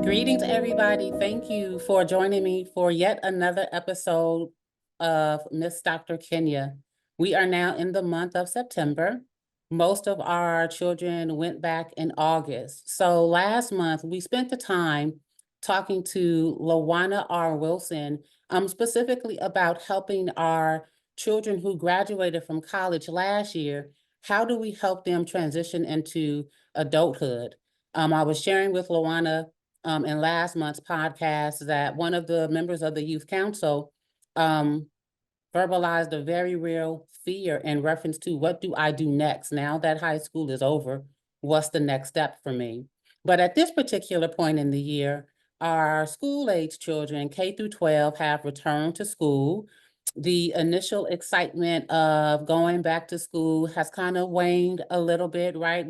Greetings, everybody. Thank you for joining me for yet another episode of Ms.Dr.Kenya. We are now in the month of September. Most of our children went back in August. So last month, we spent the time talking to Lawana R. Wilson, specifically about helping our children who graduated from college last year. How do we help them transition into adulthood? I was sharing with Lawana in last month's podcast that one of the members of the youth council verbalized a very real fear in reference to what do I do next now that high school is over? What's the next step for me? But at this particular point in the year, our school-age children, K through 12, have returned to school. The initial excitement of going back to school has kind of waned a little bit, right?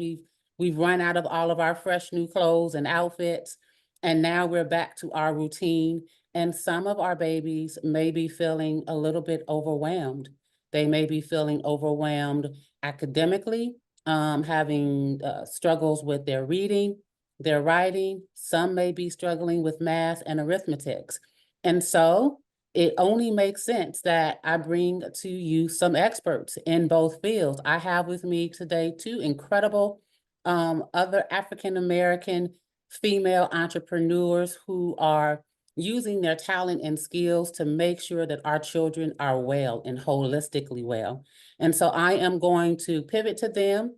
We've run out of all of our fresh new clothes and outfits. And now we're back to our routine. And some of our babies may be feeling a little bit overwhelmed. They may be feeling overwhelmed academically, having struggles with their reading, their writing. Some may be struggling with math and arithmetics. And so it only makes sense that I bring to you some experts in both fields. I have with me today two incredible other African-American female entrepreneurs who are using their talent and skills to make sure that our children are well and holistically well. And so I am going to pivot to them,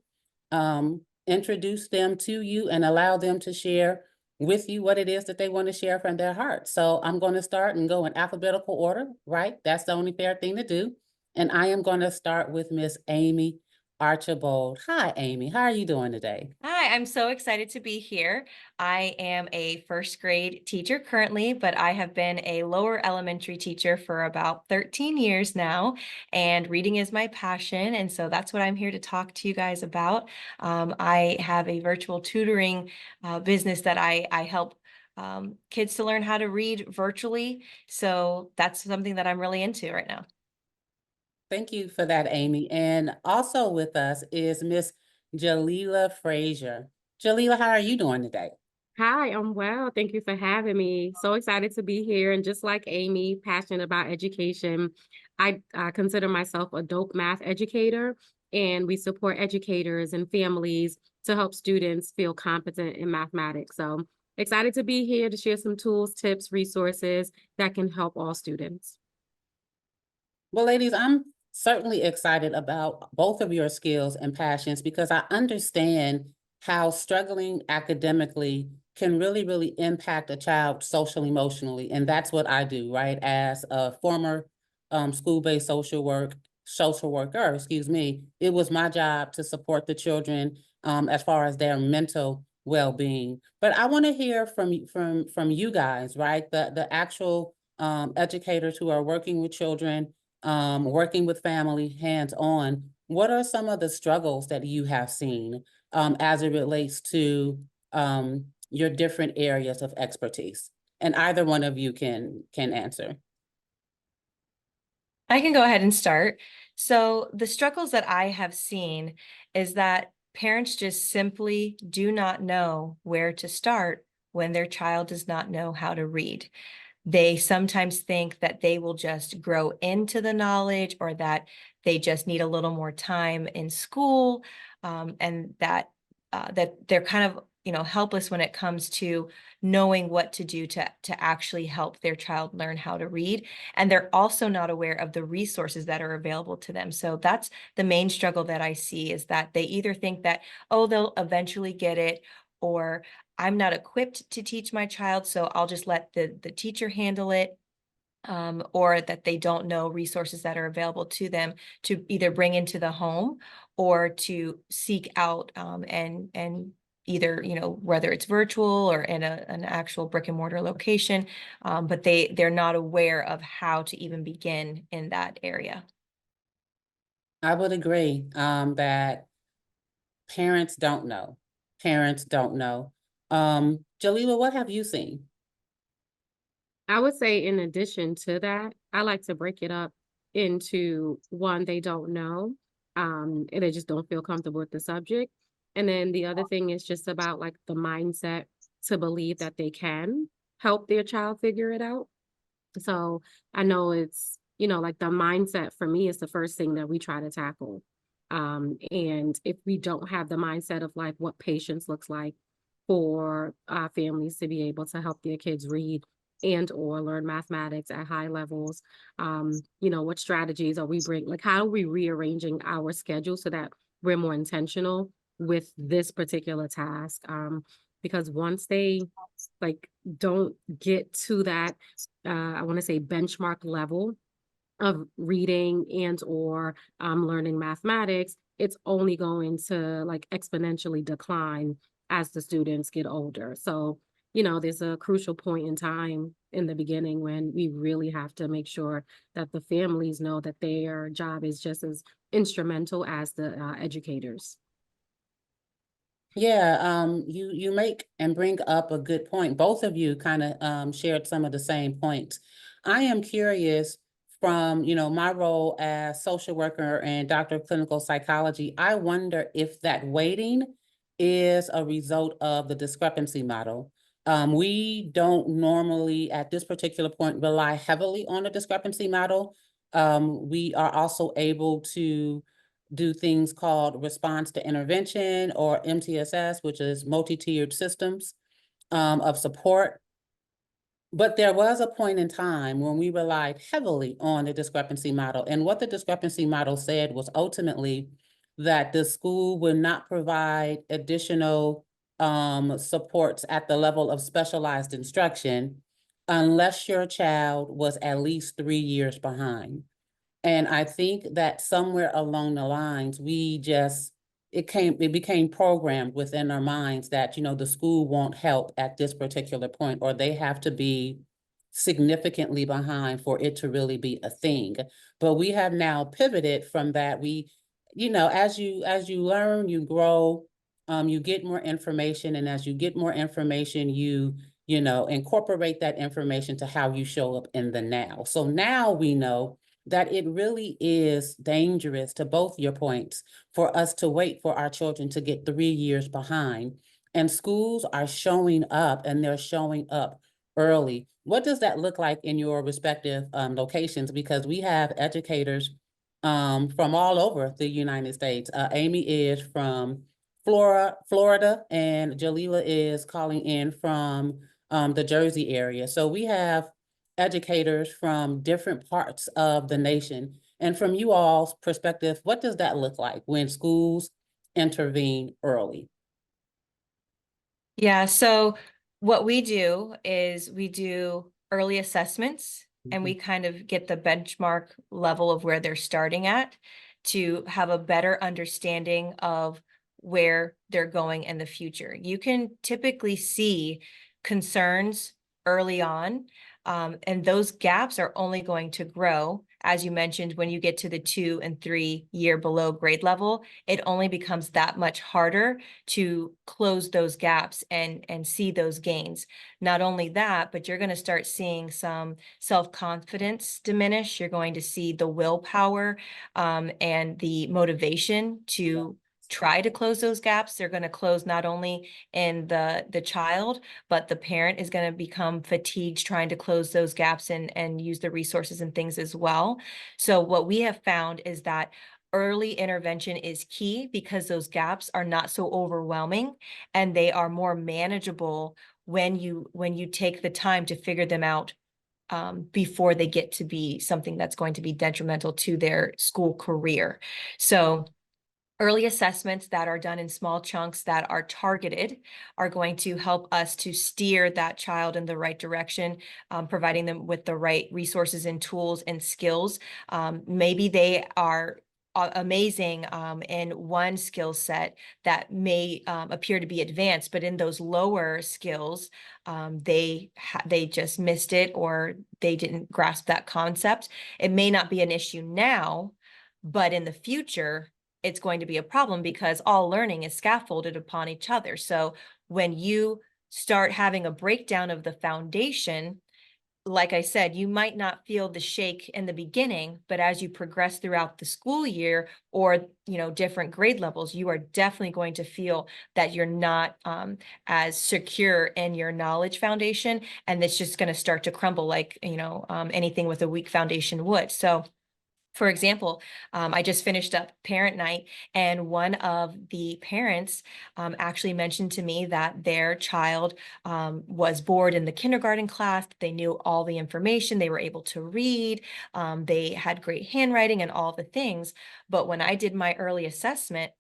introduce them to you, and allow them to share with you what it is that they want to share from their heart. So I'm going to start and go in alphabetical order, right? That's the only fair thing to do. And I am going to start with Miss Amie Archbold. Hi, Amie. How are you doing today? Hi, I'm so excited to be here. I am a first grade teacher currently, but I have been a lower elementary teacher for about 13 years now, and reading is my passion. And so that's what I'm here to talk to you guys about. I have a virtual tutoring business that I help kids to learn how to read virtually. So that's something that I'm really into right now. Thank you for that, Amie. And also with us is Miss Jaliyla Fraser. Jaliyla, how are you doing today? Hi, I'm well. Thank you for having me. So excited to be here. And just like Amy, passionate about education, I consider myself a dope math educator, and we support educators and families to help students feel competent in mathematics. So excited to be here to share some tools, tips, resources that can help all students. Well, ladies, I'm certainly excited about both of your skills and passions because I understand how struggling academically can really, really impact a child social emotionally. And that's what I do, right? As a former school-based social worker, excuse me, it was my job to support the children as far as their mental well-being. But I want to hear from you guys, right? The actual educators who are working with children, working with family hands-on. What are some of the struggles that you have seen as it relates to your different areas of expertise? And either one of you can answer. I can go ahead and start. So the struggles that I have seen is that parents just simply do not know where to start when their child does not know how to read. They sometimes think that they will just grow into the knowledge, or that they just need a little more time in school, and that they're kind of helpless when it comes to knowing what to do to actually help their child learn how to read. And they're also not aware of the resources that are available to them. So that's the main struggle that I see, is that they either think that, oh, they'll eventually get it, or I'm not equipped to teach my child, so I'll just let the teacher handle it. Or that they don't know resources that are available to them to either bring into the home or to seek out, and either whether it's virtual or in an actual brick and mortar location, but they're not aware of how to even begin in that area. I would agree that parents don't know. Parents don't know. Jalila, what have you seen? I would say, in addition to that, I like to break it up into one, they don't know, and they just don't feel comfortable with the subject. And then the other thing is just about like the mindset. to believe that they can help their child figure it out. So I know it's, like the mindset for me is the first thing that we try to tackle. And if we don't have the mindset of like what patience looks like for families to be able to help their kids read and or learn mathematics at high levels, what strategies are we like how are we rearranging our schedule so that we're more intentional with this particular task? Because once they like don't get to that, I want to say benchmark level of reading and or learning mathematics, it's only going to like exponentially decline as the students get older. So, there's a crucial point in time in the beginning when we really have to make sure that the families know that their job is just as instrumental as the educators. Yeah, you make and bring up a good point. Both of you kind of shared some of the same points. I am curious from, my role as social worker and doctor of clinical psychology, I wonder if that weighting is a result of the discrepancy model. We don't normally at this particular point rely heavily on the discrepancy model. We are also able to do things called response to intervention or MTSS, which is multi-tiered systems of support. But there was a point in time when we relied heavily on the discrepancy model. And what the discrepancy model said was ultimately that the school would not provide additional supports at the level of specialized instruction unless your child was at least 3 years behind. And I think that somewhere along the lines, it became programmed within our minds that, the school won't help at this particular point, or they have to be significantly behind for it to really be a thing. But we have now pivoted from that. As you learn, you grow, you get more information. And as you get more information, you incorporate that information to how you show up in the now. So now we know that it really is dangerous, to both your points, for us to wait for our children to get 3 years behind. And schools are showing up, and they're showing up early. What does that look like in your respective locations? Because we have educators from all over the United States. Amie is from Florida, and Jaliyla is calling in from the Jersey area. So we have educators from different parts of the nation. And from you all's perspective, what does that look like when schools intervene early? Yeah, so what we do is we do early assessments and we kind of get the benchmark level of where they're starting at to have a better understanding of where they're going in the future. You can typically see concerns early on, and those gaps are only going to grow. As you mentioned, when you get to the 2 and 3 year below grade level, it only becomes that much harder to close those gaps and see those gains. Not only that, but you're going to start seeing some self-confidence diminish. You're going to see the willpower and the motivation to try to close those gaps. They're going to close not only in the child, but the parent is going to become fatigued trying to close those gaps and use the resources and things as well. So what we have found is that early intervention is key because those gaps are not so overwhelming and they are more manageable when you take the time to figure them out before they get to be something that's going to be detrimental to their school career. So early assessments that are done in small chunks that are targeted are going to help us to steer that child in the right direction, providing them with the right resources and tools and skills. Maybe they are amazing in one skill set that may appear to be advanced, but in those lower skills, they just missed it or they didn't grasp that concept. It may not be an issue now, but in the future, it's going to be a problem because all learning is scaffolded upon each other. So when you start having a breakdown of the foundation, like I said, you might not feel the shake in the beginning, but as you progress throughout the school year or, different grade levels, you are definitely going to feel that you're not as secure in your knowledge foundation. And it's just going to start to crumble like, anything with a weak foundation would. So, for example, I just finished up parent night, and one of the parents actually mentioned to me that their child was bored in the kindergarten class. They knew all the information. They were able to read. They had great handwriting and all the things. But when I did my early assessment,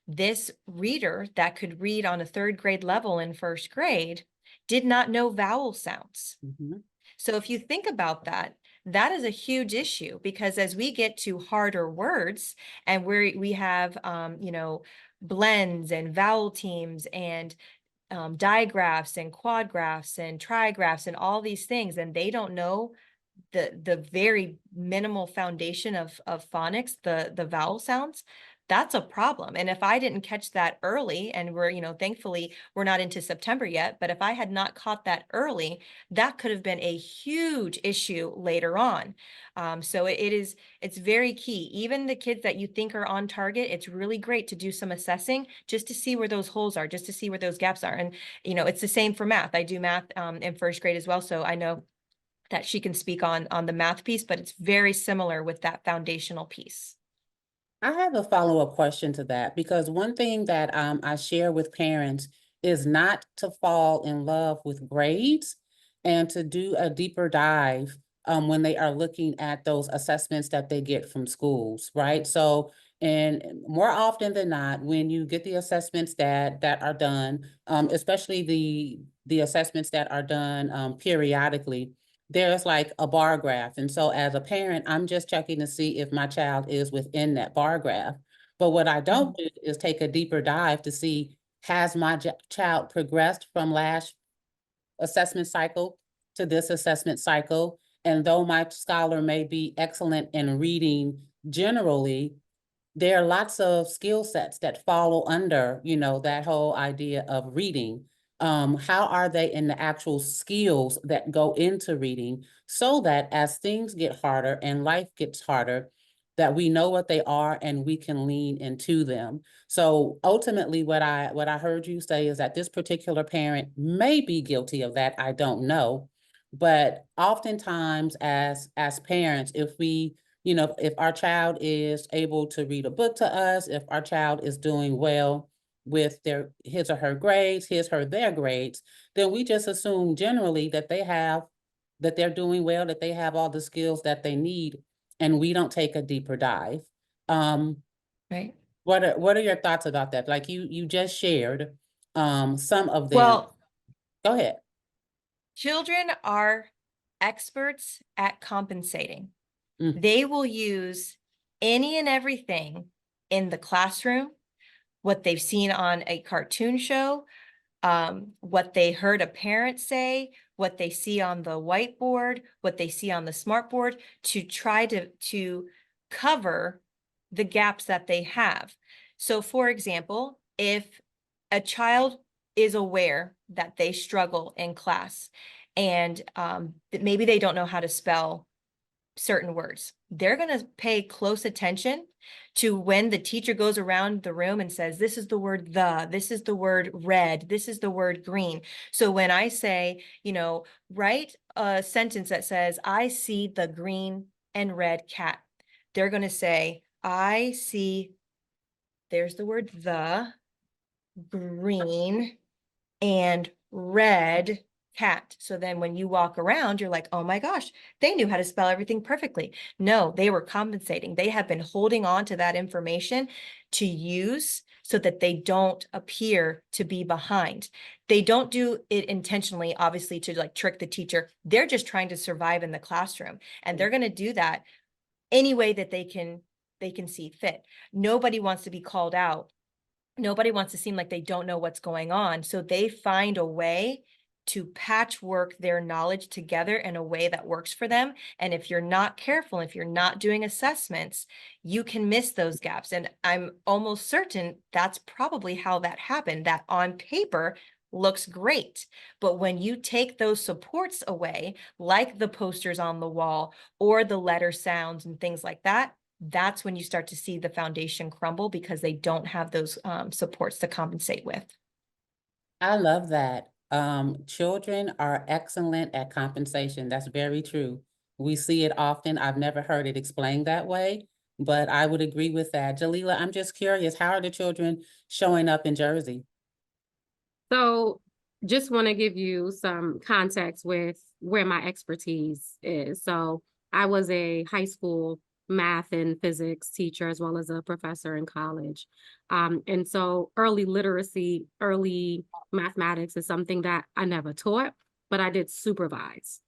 this reader that could read on a third grade level in first grade did not know vowel sounds. Mhm. So if you think about that, that is a huge issue, because as we get to harder words and we have, blends and vowel teams and digraphs and quadgraphs and trigraphs and all these things, and they don't know the very minimal foundation of phonics, the vowel sounds, that's a problem. And if I didn't catch that early, and we're, thankfully we're not into September yet, but if I had not caught that early, that could have been a huge issue later on. So it's very key. Even the kids that you think are on target, it's really great to do some assessing just to see where those holes are, just to see where those gaps are. And, it's the same for math. I do math in first grade as well. So I know that she can speak on the math piece, but it's very similar with that foundational piece. I have a follow-up question to that, because one thing that I share with parents is not to fall in love with grades and to do a deeper dive when they are looking at those assessments that they get from schools, right? So, and more often than not, when you get the assessments that are done, especially the assessments that are done periodically, there's like a bar graph. And so as a parent, I'm just checking to see if my child is within that bar graph. But what I don't do is take a deeper dive to see, has my child progressed from last assessment cycle to this assessment cycle? And though my scholar may be excellent in reading generally, there are lots of skill sets that follow under, that whole idea of reading. How are they in the actual skills that go into reading, so that as things get harder and life gets harder, that we know what they are and we can lean into them. So ultimately, what I heard you say is that this particular parent may be guilty of that. I don't know. But oftentimes as parents, if we, if our child is able to read a book to us, if our child is doing well with his or her grades, their grades, then we just assume generally that they're doing well, that they have all the skills that they need, and we don't take a deeper dive. Right. What are your thoughts about that? Like you just shared some of them. Well, Go ahead. children are experts at compensating. Mm. They will use any and everything in the classroom, what they've seen on a cartoon show, what they heard a parent say, what they see on the whiteboard, what they see on the smartboard, to try to cover the gaps that they have. So for example, if a child is aware that they struggle in class, and that maybe they don't know how to spell certain words, they're going to pay close attention to when the teacher goes around the room and says, this is the word this is the word red, this is the word green. So when I say, write a sentence that says, I see the green and red cat, they're going to say, I see, there's the word the, green and red cat. So then when you walk around, you're like, oh my gosh, they knew how to spell everything perfectly. No, they were compensating. They have been holding on to that information to use so that they don't appear to be behind. They don't do it intentionally, obviously, to like trick the teacher. They're just trying to survive in the classroom, and they're going to do that any way that they can see fit. Nobody wants to be called out. Nobody wants to seem like they don't know what's going on. So they find a way to patchwork their knowledge together in a way that works for them. And if you're not careful, if you're not doing assessments, you can miss those gaps. And I'm almost certain that's probably how that happened, that on paper, looks great. But when you take those supports away, like the posters on the wall or the letter sounds and things like that, that's when you start to see the foundation crumble because they don't have those supports to compensate with. I love that. Children are excellent at compensation. That's very true. We see it often. I've never heard it explained that way, but I would agree with that. Jaliyla, I'm just curious, how are the children showing up in Jersey? So just want to give you some context with where my expertise is. So I was a high school math and physics teacher as well as a professor in college. And so early literacy, early mathematics is something that I never taught, but I did supervise.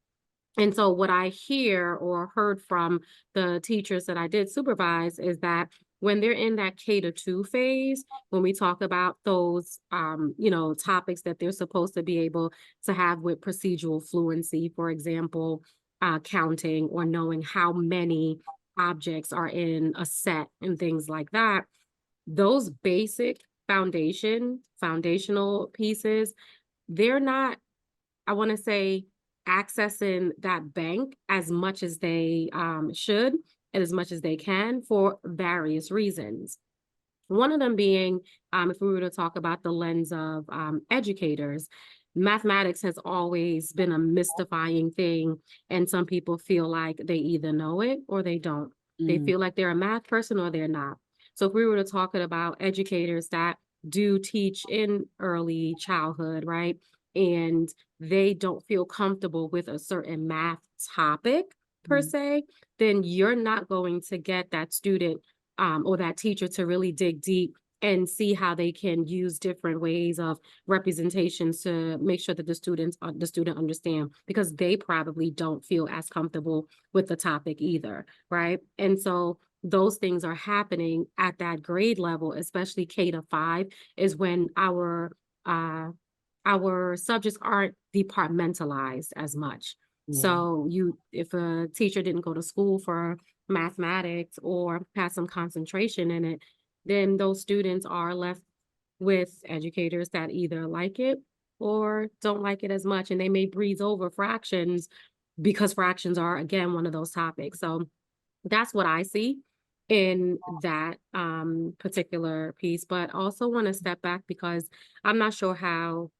And so what I hear or heard from the teachers that I did supervise is that when they're in that K-2 phase, when we talk about those, topics that they're supposed to be able to have with procedural fluency, for example, counting or knowing how many objects are in a set and things like that, those basic foundational pieces, they're not, I want to say, accessing that bank as much as they should and as much as they can for various reasons. One of them being, if we were to talk about the lens of educators, mathematics has always been a mystifying thing, and some people feel like they either know it or they don't. They Mm, feel like they're a math person or they're not. So if we were to talk about educators that do teach in early childhood, right, and they don't feel comfortable with a certain math topic per mm. se, then you're not going to get that student or that teacher to really dig deep and see how they can use different ways of representations to make sure that the student understand, because they probably don't feel as comfortable with the topic either, right? And so those things are happening at that grade level, especially K-5, is when uh our subjects aren't departmentalized as much. Yeah. So if a teacher didn't go to school for mathematics or has some concentration in it, then those students are left with educators that either like it or don't like it as much. And they may breeze over fractions because fractions are, again, one of those topics. So that's what I see in that particular piece. But also want to step back because I'm not sure how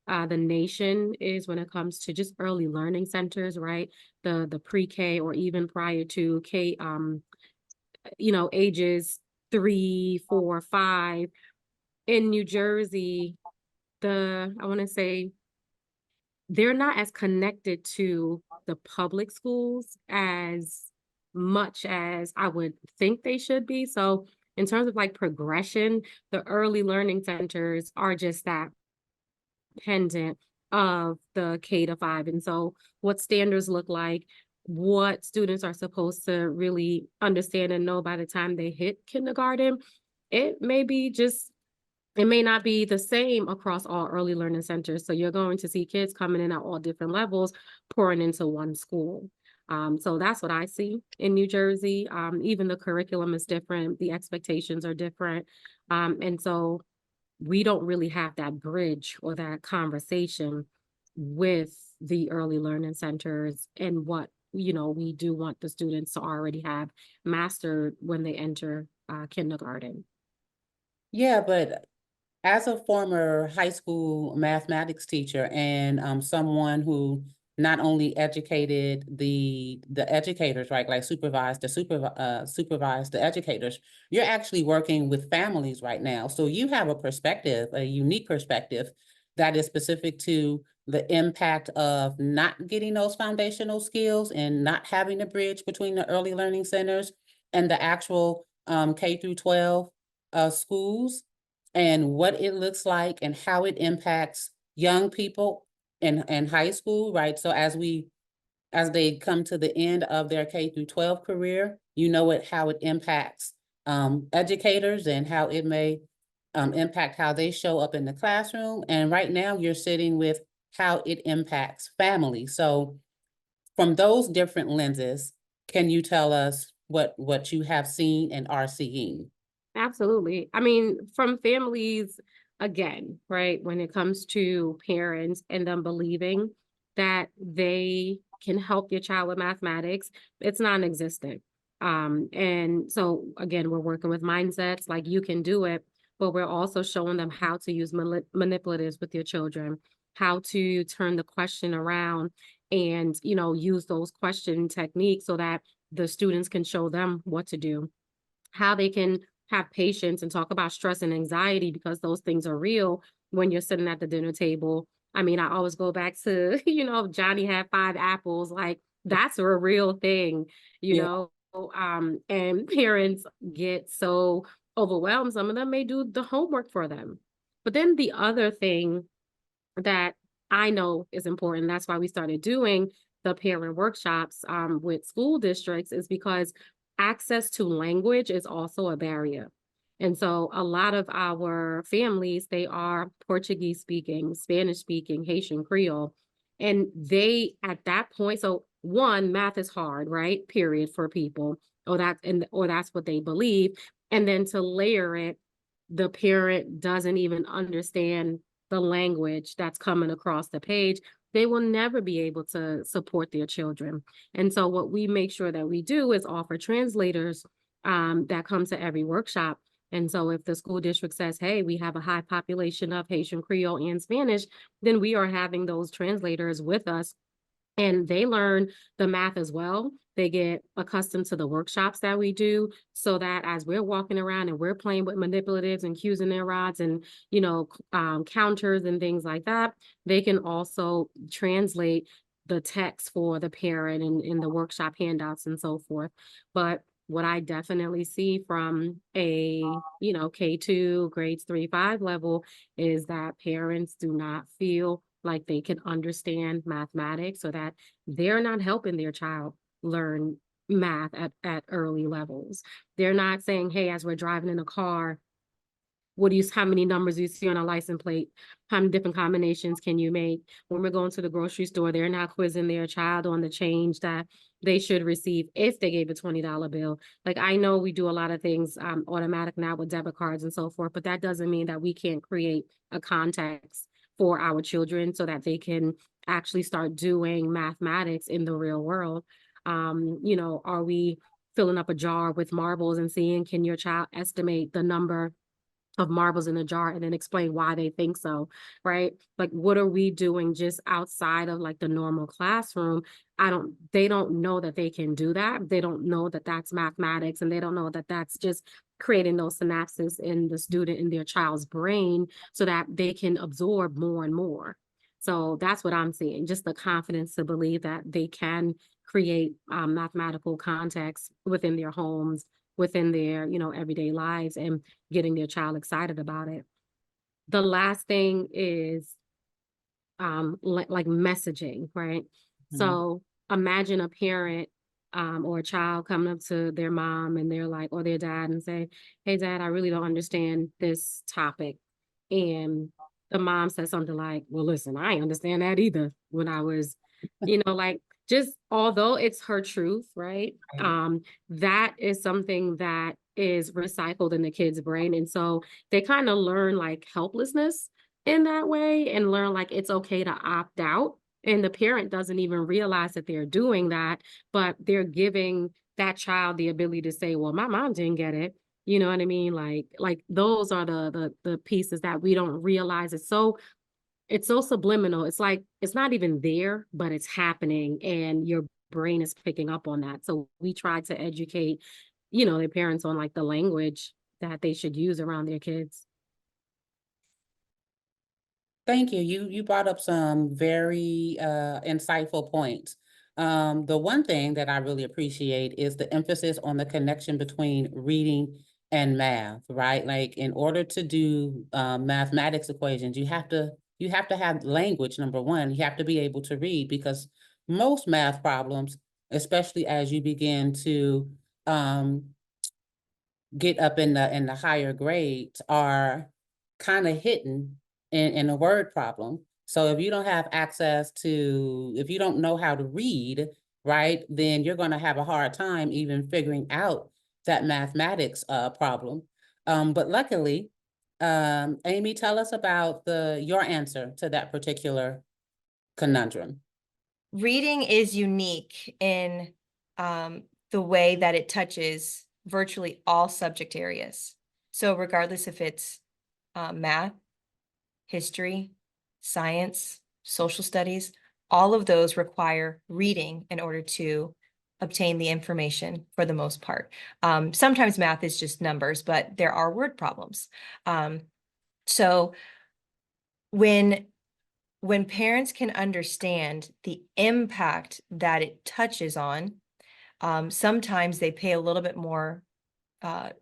the nation is when it comes to just early learning centers, right? The pre-K or even prior to K, ages 3, 4, 5. In New Jersey, I want to say they're not as connected to the public schools as much as I would think they should be. So in terms of like progression, the early learning centers are just that dependent of the K-5. And so what standards look like, what students are supposed to really understand and know by the time they hit kindergarten, it may be just, it may not be the same across all early learning centers. So you're going to see kids coming in at all different levels, pouring into one school. So that's what I see in New Jersey. Even the curriculum is different. The expectations are different. And so we don't really have that bridge or that conversation with the early learning centers and what, we do want the students to already have mastered when they enter kindergarten. Yeah, but as a former high school mathematics teacher and someone who not only educated the educators, right, like supervised the educators, you're actually working with families right now. So you have a perspective, a unique perspective that is specific to the impact of not getting those foundational skills and not having a bridge between the early learning centers and the actual K-12 schools, and what it looks like and how it impacts young people in high school, right? So as they come to the end of their K-12 career, how it impacts educators and how it may impact how they show up in the classroom. And right now you're sitting with how it impacts families. So from those different lenses, can you tell us what you have seen and are seeing? Absolutely. I mean, from families, again, right, when it comes to parents and them believing that they can help your child with mathematics, it's non-existent. And so again, we're working with mindsets like you can do it, but we're also showing them how to use manipulatives with your children, how to turn the question around and, use those question techniques so that the students can show them what to do, how they can have patience and talk about stress and anxiety because those things are real when you're sitting at the dinner table. I mean, I always go back to, Johnny had 5 apples, like that's a real thing, you Yeah. know. And parents get so overwhelmed. Some of them may do the homework for them. But then the other thing that I know is important, that's why we started doing the parent workshops with school districts, is because access to language is also a barrier. And so a lot of our families, they are Portuguese speaking, Spanish speaking, Haitian Creole. And they, at that point, so one, math is hard, right? Period, for people. Or that's what they believe. And then to layer it, the parent doesn't even understand the language that's coming across the page, they will never be able to support their children. And so what we make sure that we do is offer translators that come to every workshop. And so if the school district says, hey, we have a high population of Haitian Creole and Spanish, then we are having those translators with us and they learn the math as well. They get accustomed to the workshops that we do so that as we're walking around and we're playing with manipulatives and cues and their rods and, counters and things like that, they can also translate the text for the parent and in the workshop handouts and so forth. But what I definitely see from a, K2, grades 3, 5 level is that parents do not feel like they can understand mathematics so that they're not helping their child learn math at early levels. They're not saying, hey, as we're driving in a car, how many numbers do you see on a license plate? How many different combinations can you make? When we're going to the grocery store, they're not quizzing their child on the change that they should receive if they gave a $20 bill. Like, I know we do a lot of things automatic now with debit cards and so forth, but that doesn't mean that we can't create a context for our children so that they can actually start doing mathematics in the real world. Are we filling up a jar with marbles and seeing, can your child estimate the number of marbles in a jar and then explain why they think so, right? Like, what are we doing just outside of like the normal classroom? They don't know that they can do that. They don't know that that's mathematics, and they don't know that that's just creating those synapses in the student, in their child's brain, so that they can absorb more and more. So that's what I'm seeing, just the confidence to believe that they can create mathematical context within their homes, within their, everyday lives, and getting their child excited about it. The last thing is like messaging, right? So imagine a parent or a child coming up to their mom and they're like, or their dad, and say, hey dad, I really don't understand this topic. And the mom says something like, well, listen, I ain't understand that either when I was, like, just although it's her truth, right? That is something that is recycled in the kid's brain. And so they kind of learn like helplessness in that way and learn like it's okay to opt out. And the parent doesn't even realize that they're doing that, but they're giving that child the ability to say, well, my mom didn't get it. You know what I mean? Like those are the pieces that we don't realize. It's so subliminal. It's like it's not even there, but it's happening and your brain is picking up on that. So we try to educate, their parents on like the language that they should use around their kids. Thank you. You brought up some very insightful points. The one thing that I really appreciate is the emphasis on the connection between reading and math, right? Like, in order to do mathematics equations, you have to have language, number one. You have to be able to read, because most math problems, especially as you begin to um, get up in the higher grades, are kind of hidden in a word problem. So if you don't have access to, if you don't know how to read, right, then you're going to have a hard time even figuring out that mathematics problem. But luckily, Amy, tell us about your answer to that particular conundrum. Reading is unique in the way that it touches virtually all subject areas. So regardless if it's math, history, science, social studies, all of those require reading in order to obtain the information for the most part. Sometimes math is just numbers, but there are word problems. So when parents can understand the impact that it touches on, sometimes they pay a little bit more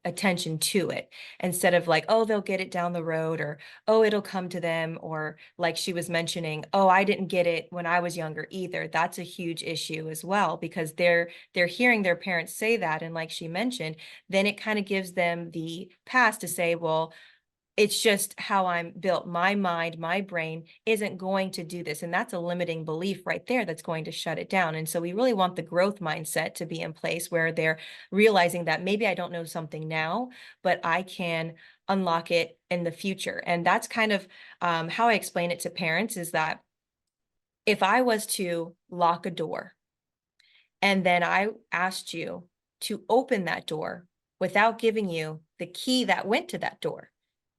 attention to it instead of like, oh, they'll get it down the road, or oh, it'll come to them, or like she was mentioning, oh, I didn't get it when I was younger either. That's a huge issue as well, because they're hearing their parents say that, and like she mentioned, then it kind of gives them the pass to say, well, it's just how I'm built. My mind, my brain isn't going to do this. And that's a limiting belief right there that's going to shut it down. And so we really want the growth mindset to be in place where they're realizing that maybe I don't know something now, but I can unlock it in the future. And that's kind of how I explain it to parents, is that if I was to lock a door and then I asked you to open that door without giving you the key that went to that door,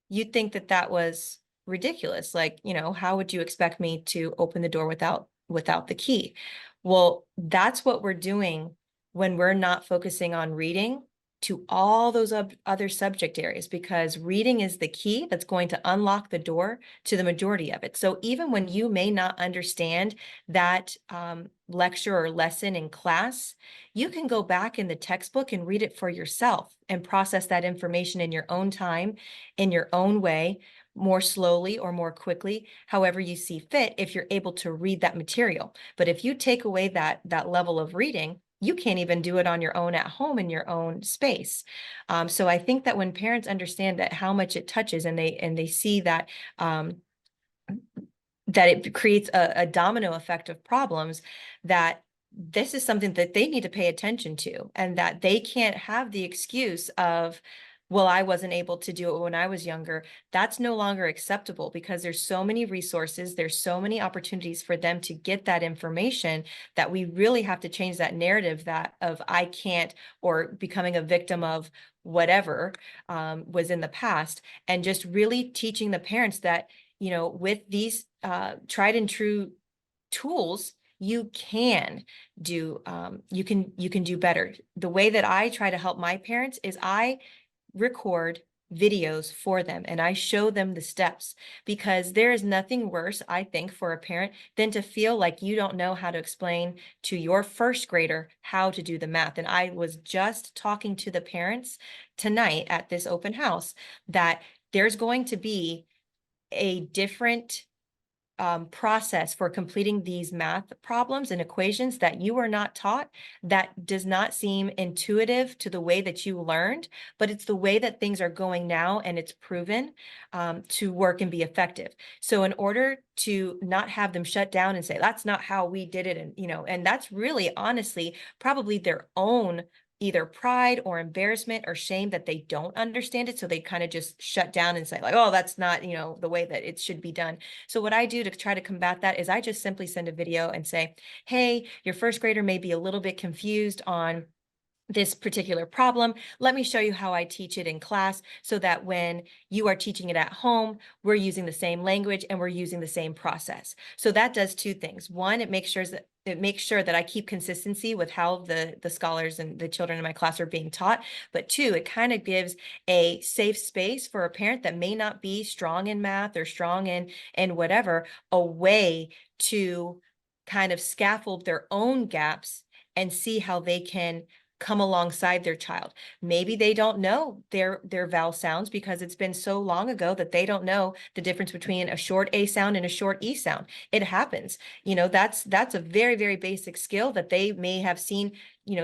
you'd think that that was ridiculous. Like, how would you expect me to open the door without the key? Well, that's what we're doing when we're not focusing on reading to all those other subject areas, because reading is the key that's going to unlock the door to the majority of it. So even when you may not understand that lecture or lesson in class, you can go back in the textbook and read it for yourself and process that information in your own time, in your own way, more slowly or more quickly, however you see fit, if you're able to read that material. But if you take away that level of reading, you can't even do it on your own at home in your own space. So I think that when parents understand that how much it touches, and they see that that it creates a domino effect of problems, that this is something that they need to pay attention to, and that they can't have the excuse of, well, I wasn't able to do it when I was younger. That's no longer acceptable, because there's so many resources, there's so many opportunities for them to get that information, that we really have to change that narrative that of I can't, or becoming a victim of whatever was in the past, and just really teaching the parents that, with these tried and true tools, you can do better. The way that I try to help my parents is I record videos for them and I show them the steps, because there is nothing worse, I think, for a parent than to feel like you don't know how to explain to your first grader how to do the math. And I was just talking to the parents tonight at this open house that there's going to be a different process for completing these math problems and equations that you were not taught, that does not seem intuitive to the way that you learned, but it's the way that things are going now, and it's proven to work and be effective. So in order to not have them shut down and say, that's not how we did it, and that's really honestly probably their own either pride or embarrassment or shame that they don't understand it. So they kind of just shut down and say like, oh, that's not, the way that it should be done. So what I do to try to combat that is I just simply send a video and say, hey, your first grader may be a little bit confused on this particular problem. Let me show you how I teach it in class, so that when you are teaching it at home, we're using the same language and we're using the same process. So that does two things. One, it makes sure that I keep consistency with how the scholars and the children in my class are being taught. But two, it kind of gives a safe space for a parent that may not be strong in math or strong in whatever, a way to kind of scaffold their own gaps and see how they can come alongside their child. Maybe they don't know their vowel sounds because it's been so long ago that they don't know the difference between a short A sound and a short E sound. It happens. That's a very, very basic skill that they may have seen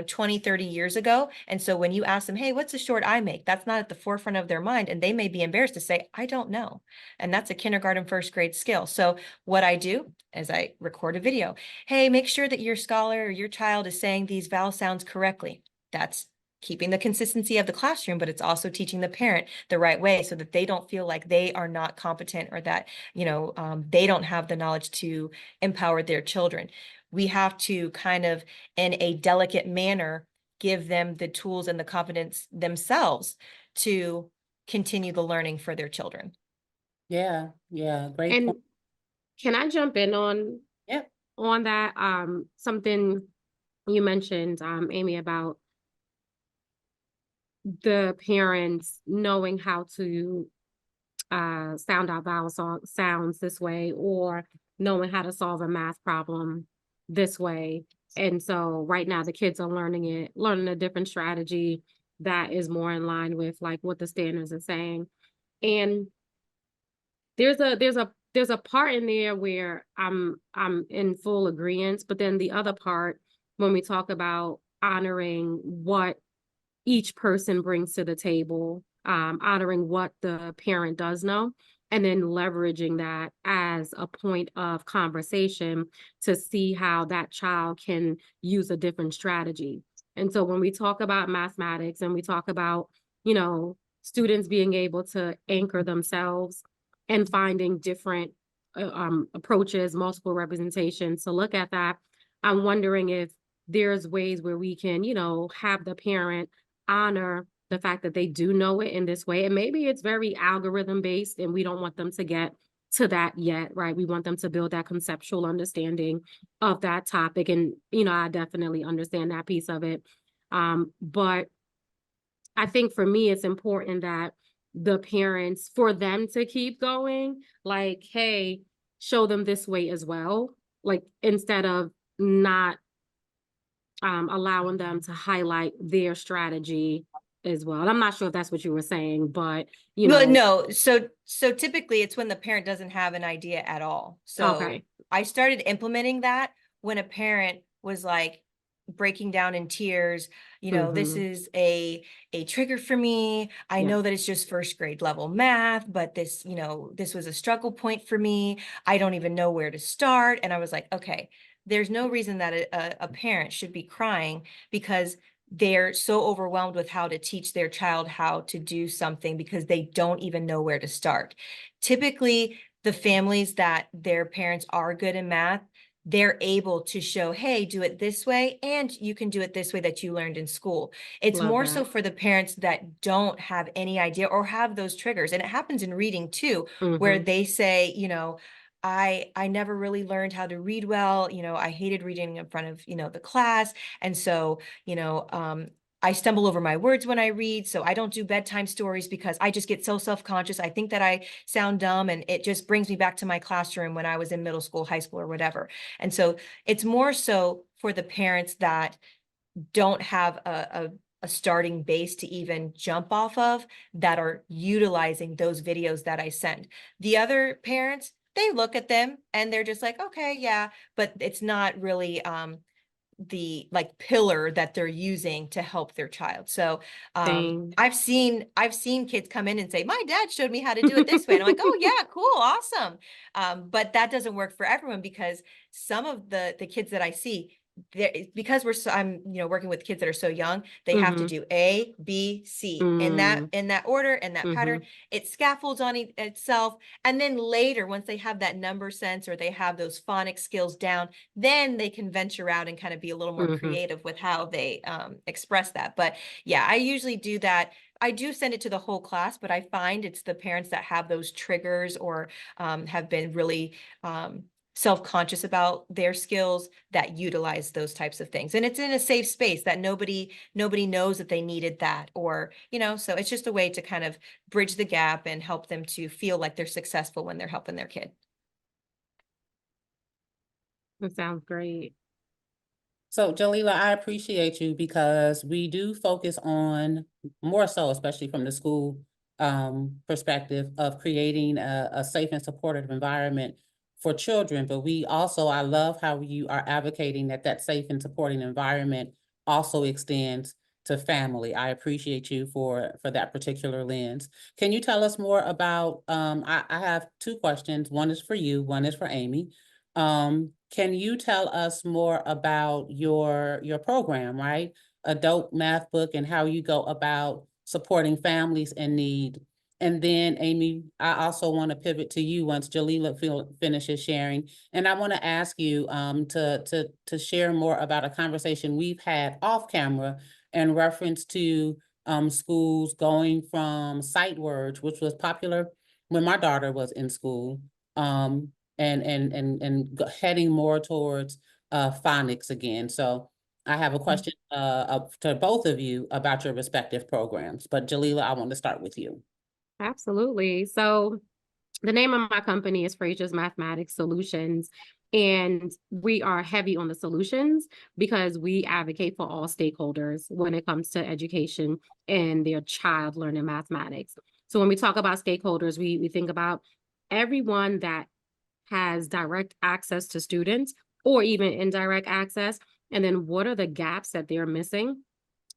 20, 30 years ago. And so when you ask them, hey, what's a short I make? That's not at the forefront of their mind. And they may be embarrassed to say, I don't know. And that's a kindergarten, first grade skill. So what I do is I record a video. Hey, make sure that your scholar or your child is saying these vowel sounds correctly. That's keeping the consistency of the classroom, but it's also teaching the parent the right way so that they don't feel like they are not competent or that, they don't have the knowledge to empower their children. We have to kind of, in a delicate manner, give them the tools and the confidence themselves to continue the learning for their children. Yeah, great And point. can I jump in on Yep. on that? Something you mentioned, Amy, about the parents knowing how to sound out vowel sounds this way, or knowing how to solve a math problem this way. And so right now the kids are learning a different strategy that is more in line with like what the standards are saying. And there's a part in there where I'm in full agreement, but then the other part, when we talk about honoring what each person brings to the table, honoring what the parent does know, and then leveraging that as a point of conversation to see how that child can use a different strategy. And so when we talk about mathematics and we talk about, students being able to anchor themselves and finding different approaches, multiple representations to look at that, I'm wondering if there's ways where we can, have the parent honor the fact that they do know it in this way. And maybe it's very algorithm based and we don't want them to get to that yet, right? We want them to build that conceptual understanding of that topic. And, I definitely understand that piece of it. But I think for me, it's important that the parents, for them to keep going, like, hey, show them this way as well. Like, instead of not allowing them to highlight their strategy as well. And I'm not sure if that's what you were saying, but Well, no. So typically it's when the parent doesn't have an idea at all. So okay. I started implementing that when a parent was like breaking down in tears, this is a trigger for me. I know that it's just first grade level math, but this, this was a struggle point for me. I don't even know where to start. And I was like, okay, there's no reason that a parent should be crying because they're so overwhelmed with how to teach their child how to do something because they don't even know where to start. Typically, the families that their parents are good in math, they're able to show, hey, do it this way, and you can do it this way that you learned in school. It's Love more that. so for the parents that don't have any idea or have those triggers. And it happens in reading too, where they say, I never really learned how to read well. I hated reading in front of, the class. And so, I stumble over my words when I read. So I don't do bedtime stories because I just get so self-conscious. I think that I sound dumb and it just brings me back to my classroom when I was in middle school, high school, or whatever. And so it's more so for the parents that don't have a starting base to even jump off of that are utilizing those videos that I send. The other parents, they look at them and they're just like, okay, yeah, but it's not really the like pillar that they're using to help their child. So I've seen kids come in and say, my dad showed me how to do it this way. And I'm like, oh yeah, cool, awesome. But that doesn't work for everyone because some of the kids that I see, because I'm working with kids that are so young, they have to do A, B, C in that order and that pattern. It scaffolds on itself, and then later, once they have that number sense or they have those phonics skills down, then they can venture out and kind of be a little more creative with how they express that. But yeah, I usually do that. I do send it to the whole class, but I find it's the parents that have those triggers or have been really self-conscious about their skills that utilize those types of things. And it's in a safe space that nobody knows that they needed that, or, so it's just a way to kind of bridge the gap and help them to feel like they're successful when they're helping their kid. That sounds great. So Jaliyla, I appreciate you because we do focus on more so, especially from the school perspective of creating a safe and supportive environment for children. But I love how you are advocating that safe and supporting environment also extends to family. I appreciate you for that particular lens. Can you tell us more about, I have two questions. One is for you, one is for Amy. Can you tell us more about your program, right? a dope math book and how you go about supporting families in need. And then Aimee, I also want to pivot to you once Jaliyla finishes sharing. And I want to ask you to share more about a conversation we've had off camera in reference to schools going from sight words, which was popular when my daughter was in school, and heading more towards phonics again. So I have a question to both of you about your respective programs. But Jaliyla, I want to start with you. Absolutely. So the name of my company is Fraser Math Solutions, and we are heavy on the solutions because we advocate for all stakeholders when it comes to education and their child learning mathematics. So when we talk about stakeholders, we think about everyone that has direct access to students or even indirect access, and then what are the gaps that they're missing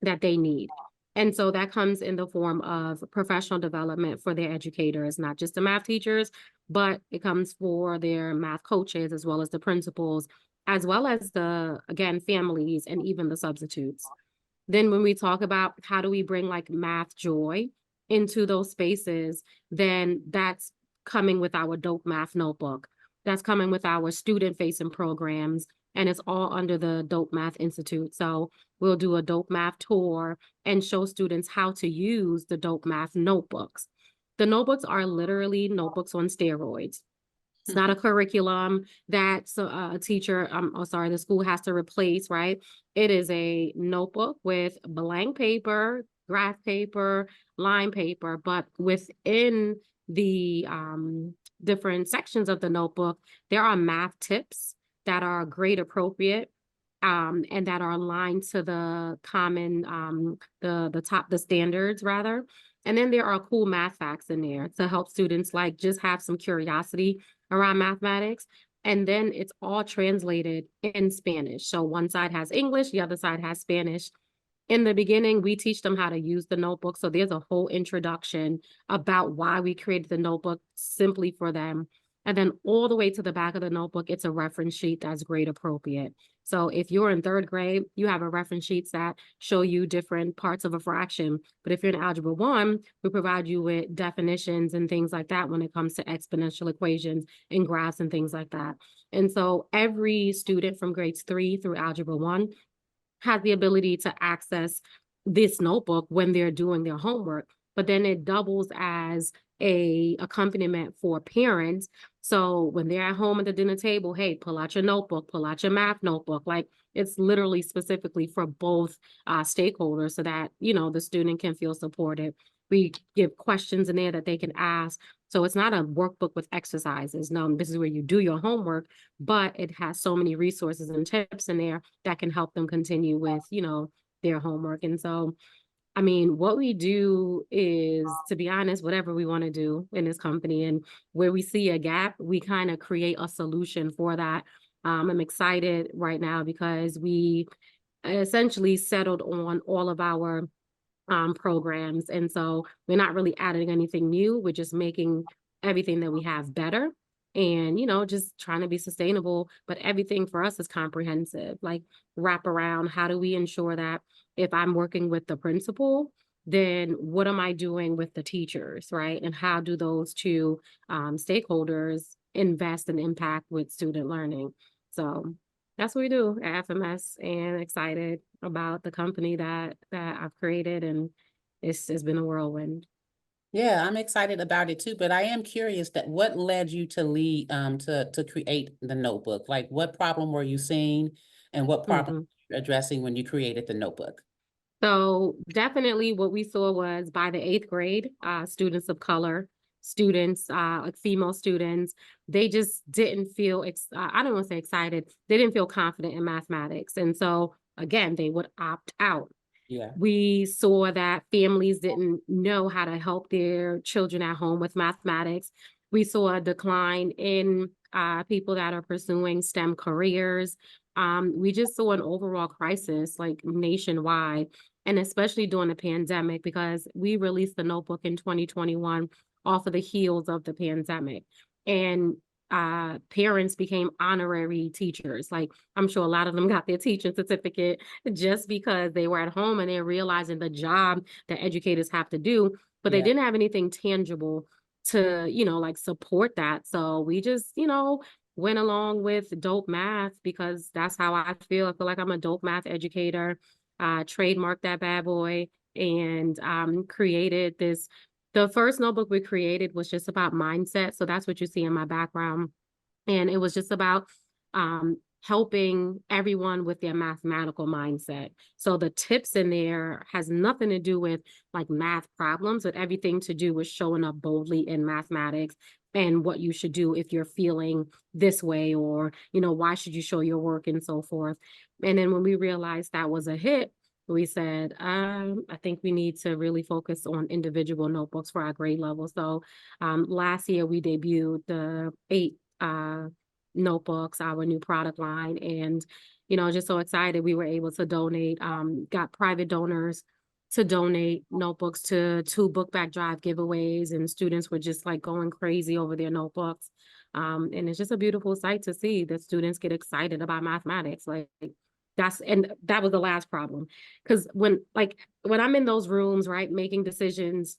that they need. And so that comes in the form of professional development for their educators, not just the math teachers, but it comes for their math coaches, as well as the principals, as well as the, again, families and even the substitutes. Then when we talk about how do we bring like math joy into those spaces, then that's coming with our dope math notebook. That's coming with our student-facing programs, and it's all under the Dope Math Institute. So we'll do a dope math tour and show students how to use the dope math notebooks. The notebooks are literally notebooks on steroids. It's not a curriculum that a teacher, the school has to replace, right? It is a notebook with blank paper, graph paper, line paper, but within the different sections of the notebook, there are math tips that are grade appropriate, and that are aligned to the common, the standards rather. And then there are cool math facts in there to help students like just have some curiosity around mathematics. And then it's all translated in Spanish. So one side has English, the other side has Spanish. In the beginning, we teach them how to use the notebook. So there's a whole introduction about why we created the notebook simply for them. And then all the way to the back of the notebook, it's a reference sheet that's grade appropriate. So if you're in third grade, you have a reference sheets that show you different parts of a fraction. But if you're in Algebra 1, we provide you with definitions and things like that when it comes to exponential equations and graphs and things like that. And so every student from grades 3 through Algebra 1 has the ability to access this notebook when they're doing their homework, but then it doubles as a accompaniment for parents. So when they're at home at the dinner table, hey, pull out your notebook, pull out your math notebook. Like it's literally specifically for both stakeholders so that, you know, the student can feel supported. We give questions in there that they can ask. So it's not a workbook with exercises. No, this is where you do your homework, but it has so many resources and tips in there that can help them continue with, you know, their homework. And so, I mean, what we do is, to be honest, whatever we want to do in this company, and where we see a gap, we kind of create a solution for that. I'm excited right now because we essentially settled on all of our programs. And so we're not really adding anything new. We're just making everything that we have better and, you know, just trying to be sustainable. But everything for us is comprehensive, like wrap around. How do we ensure that if I'm working with the principal, then what am I doing with the teachers, right? And how do those two stakeholders invest and impact with student learning? So that's what we do at FMS, and excited about the company that I've created, and it's been a whirlwind. Yeah, I'm excited about it too, but I am curious that what led you to lead to create the notebook? Like what problem were you seeing and what problem were you addressing when you created the notebook? So definitely what we saw was by the 8th grade, students of color, students, like female students, they just didn't feel, I don't want to say excited, they didn't feel confident in mathematics. And so again, they would opt out. Yeah. We saw that families didn't know how to help their children at home with mathematics. We saw a decline in people that are pursuing STEM careers. We just saw an overall crisis like nationwide, and especially during the pandemic, because we released the notebook in 2021 off of the heels of the pandemic. And parents became honorary teachers. Like, I'm sure a lot of them got their teaching certificate just because they were at home and they're realizing the job that educators have to do, but they Yeah. didn't have anything tangible to, like support that. So we just, went along with dope math because that's how I feel. I feel like I'm a dope math educator. Trademarked that bad boy and created this. The first notebook we created was just about mindset. So that's what you see in my background. And it was just about helping everyone with their mathematical mindset. So the tips in there has nothing to do with like math problems, but everything to do with showing up boldly in mathematics and what you should do if you're feeling this way, or, why should you show your work and so forth. And then when we realized that was a hit, we said, I think we need to really focus on individual notebooks for our grade level. So last year we debuted the 8 notebooks, our new product line, and just so excited we were able to donate, got private donors to donate notebooks to 2 book bag drive giveaways, and students were just like going crazy over their notebooks. And it's just a beautiful sight to see that students get excited about mathematics. Like that was the last problem. Because when I'm in those rooms, right, making decisions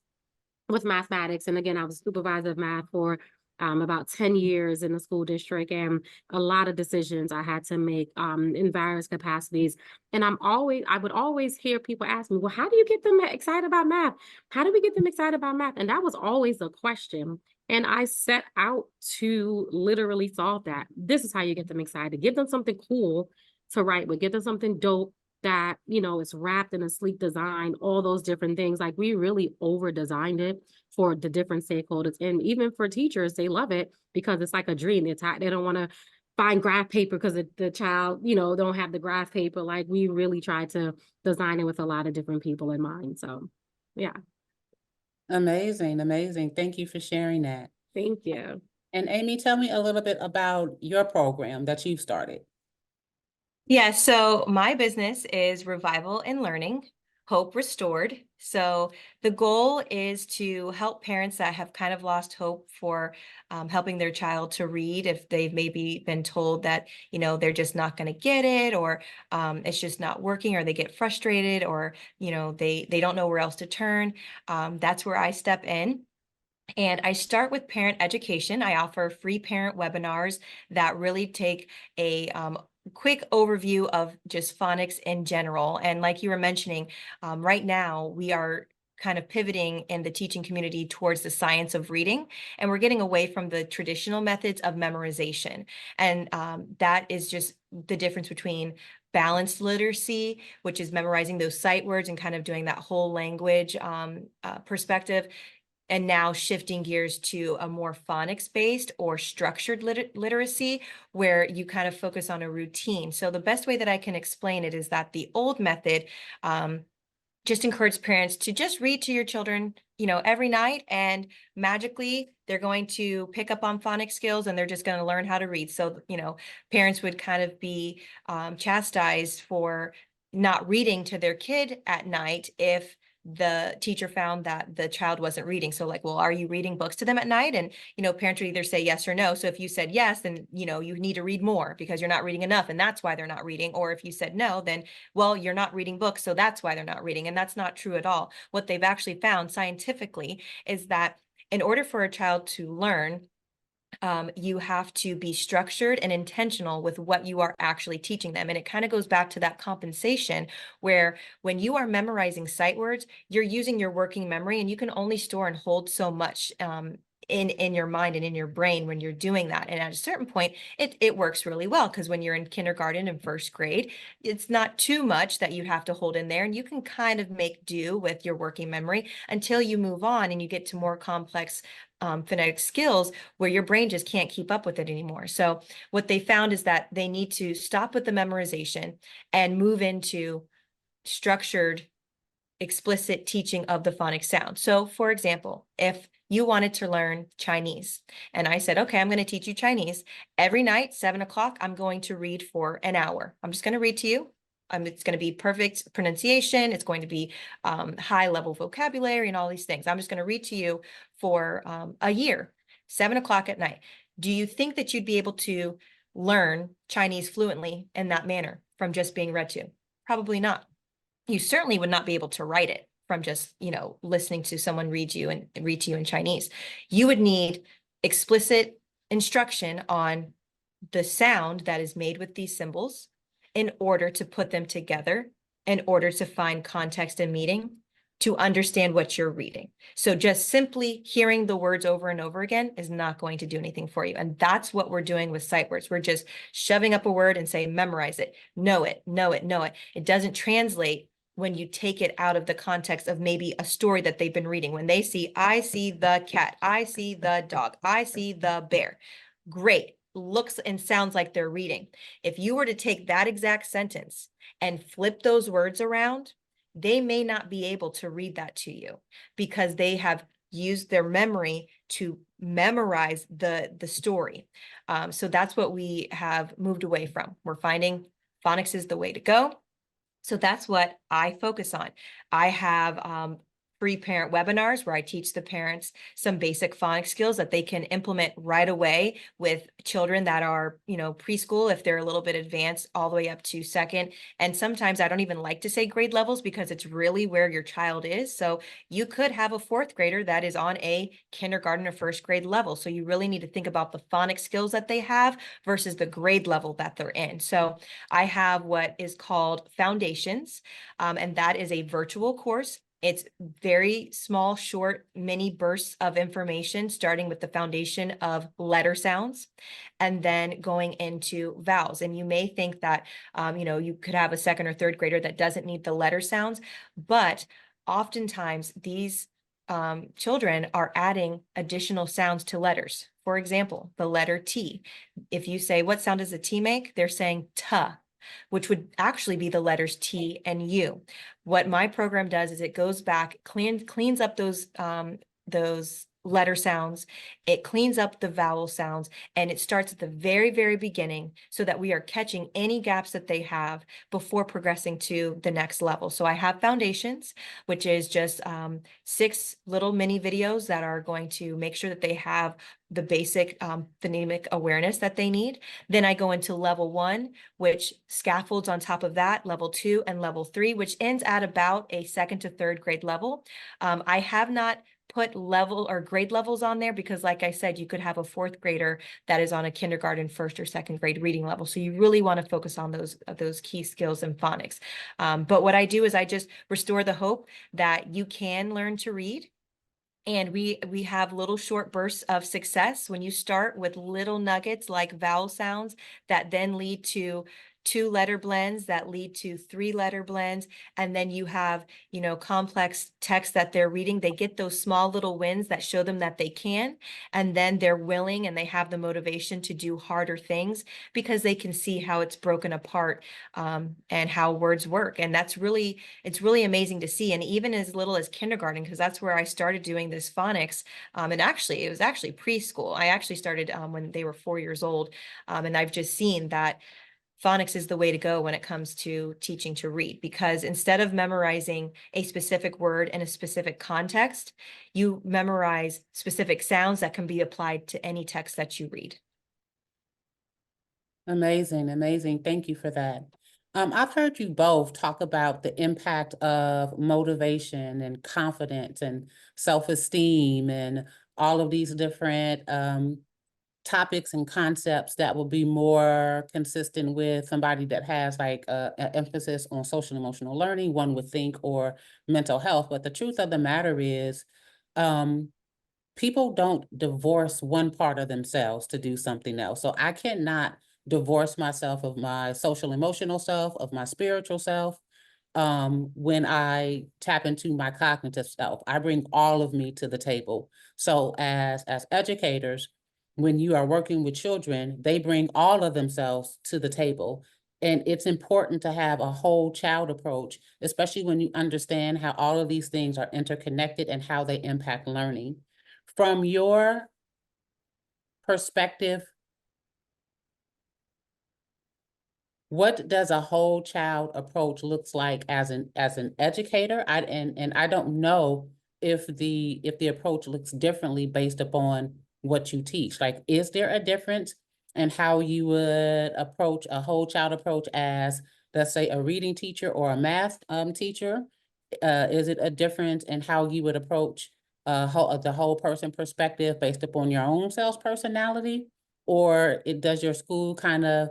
with mathematics, and again, I was supervisor of math for about 10 years in the school district, and a lot of decisions I had to make in various capacities. And I would always hear people ask me, well, how do you get them excited about math? How do we get them excited about math? And that was always a question. And I set out to literally solve that. This is how you get them excited. Give them something cool to write with, give them something dope that, is wrapped in a sleek design, all those different things. Like, we really over designed it for the different stakeholders. And even for teachers, they love it because it's like a dream. They don't want to find graph paper because the child, don't have the graph paper. Like, we really try to design it with a lot of different people in mind. So yeah. Amazing, amazing. Thank you for sharing that. Thank you. And Amie, tell me a little bit about your program that you've started. Yeah, so my business is Revival in Learning, Hope Restored. So the goal is to help parents that have kind of lost hope for helping their child to read if they've maybe been told that, they're just not going to get it, or it's just not working, or they get frustrated, or, they don't know where else to turn. That's where I step in. And I start with parent education. I offer free parent webinars that really take a quick overview of just phonics in general. And like you were mentioning, right now we are kind of pivoting in the teaching community towards the science of reading, and we're getting away from the traditional methods of memorization. And that is just the difference between balanced literacy, which is memorizing those sight words and kind of doing that whole language perspective, and now shifting gears to a more phonics-based or structured literacy, where you kind of focus on a routine. So the best way that I can explain it is that the old method just encourage parents to just read to your children, every night, and magically they're going to pick up on phonics skills and they're just going to learn how to read. So, parents would kind of be chastised for not reading to their kid at night if the teacher found that the child wasn't reading. So like, well, are you reading books to them at night? And, parents would either say yes or no. So if you said yes, then, you need to read more because you're not reading enough, and that's why they're not reading. Or if you said no, then, well, you're not reading books, so that's why they're not reading. And that's not true at all. What they've actually found scientifically is that in order for a child to learn, you have to be structured and intentional with what you are actually teaching them. And it kind of goes back to that compensation, where when you are memorizing sight words, you're using your working memory, and you can only store and hold so much in your mind and in your brain when you're doing that. And at a certain point, it works really well, because when you're in kindergarten and first grade, it's not too much that you have to hold in there, and you can kind of make do with your working memory until you move on and you get to more complex phonetic skills where your brain just can't keep up with it anymore. So what they found is that they need to stop with the memorization and move into structured, explicit teaching of the phonic sound. So for example, if you wanted to learn Chinese, and I said, okay, I'm going to teach you Chinese every night, 7 o'clock, I'm going to read for an hour. I'm just going to read to you. It's going to be perfect pronunciation. It's going to be high level vocabulary and all these things. I'm just going to read to you for a year, 7 o'clock at night. Do you think that you'd be able to learn Chinese fluently in that manner from just being read to? Probably not. You certainly would not be able to write it from just, listening to someone read to you in Chinese. You would need explicit instruction on the sound that is made with these symbols in order to put them together, in order to find context and meaning, to understand what you're reading. So just simply hearing the words over and over again is not going to do anything for you. And that's what we're doing with sight words. We're just shoving up a word and saying, memorize it, know it, know it, know it. It doesn't translate when you take it out of the context of maybe a story that they've been reading. When they see, I see the cat, I see the dog, I see the bear. Great, looks and sounds like they're reading. If you were to take that exact sentence and flip those words around, they may not be able to read that to you because they have used their memory to memorize the story. So that's what we have moved away from. We're finding phonics is the way to go. So that's what I focus on. I have free parent webinars where I teach the parents some basic phonics skills that they can implement right away with children that are, preschool, if they're a little bit advanced, all the way up to second. And sometimes I don't even like to say grade levels because it's really where your child is. So you could have a fourth grader that is on a kindergarten or first grade level. So you really need to think about the phonics skills that they have versus the grade level that they're in. So I have what is called Foundations, and that is a virtual course. It's very small, short, mini bursts of information, starting with the foundation of letter sounds and then going into vowels. And you may think that, you could have a second or third grader that doesn't need the letter sounds, but oftentimes these children are adding additional sounds to letters. For example, the letter T. If you say, what sound does a T make? They're saying ta, which would actually be the letters T and U. What my program does is it goes back, cleans up those letter sounds, it cleans up the vowel sounds, and it starts at the very, very beginning so that we are catching any gaps that they have before progressing to the next level. So I have Foundations, which is just 6 little mini videos that are going to make sure that they have the basic phonemic awareness that they need. Then I go into level 1, which scaffolds on top of that, level 2 and level 3, which ends at about a second to third grade level. I have not put level or grade levels on there because, like I said, you could have a fourth grader that is on a kindergarten, first or second grade reading level. So you really want to focus on those key skills in phonics. But what I do is I just restore the hope that you can learn to read. And we have little short bursts of success when you start with little nuggets like vowel sounds that then lead to 2-letter blends that lead to 3-letter blends. And then you have, complex text that they're reading. They get those small little wins that show them that they can. And then they're willing and they have the motivation to do harder things because they can see how it's broken apart and how words work. And it's really amazing to see. And even as little as kindergarten, because that's where I started doing this phonics. And actually, it was actually preschool. I actually started when they were 4 years old. And I've just seen that phonics is the way to go when it comes to teaching to read, because instead of memorizing a specific word in a specific context, you memorize specific sounds that can be applied to any text that you read. Amazing, amazing. Thank you for that. I've heard you both talk about the impact of motivation and confidence and self-esteem and all of these different topics and concepts that will be more consistent with somebody that has like an emphasis on social emotional learning, one would think, or mental health. But the truth of the matter is, people don't divorce one part of themselves to do something else. So I cannot divorce myself of my social emotional self, of my spiritual self. When I tap into my cognitive self, I bring all of me to the table. So as educators, when you are working with children, they bring all of themselves to the table. And it's important to have a whole child approach, especially when you understand how all of these things are interconnected and how they impact learning. From your perspective, what does a whole child approach looks like as an educator? I don't know if the approach looks differently based upon what you teach? Like, is there a difference in how you would approach a whole child approach as, let's say, a reading teacher or a math teacher? Is it a difference in how you would approach the whole person perspective based upon your own self personality? Or does your school kind of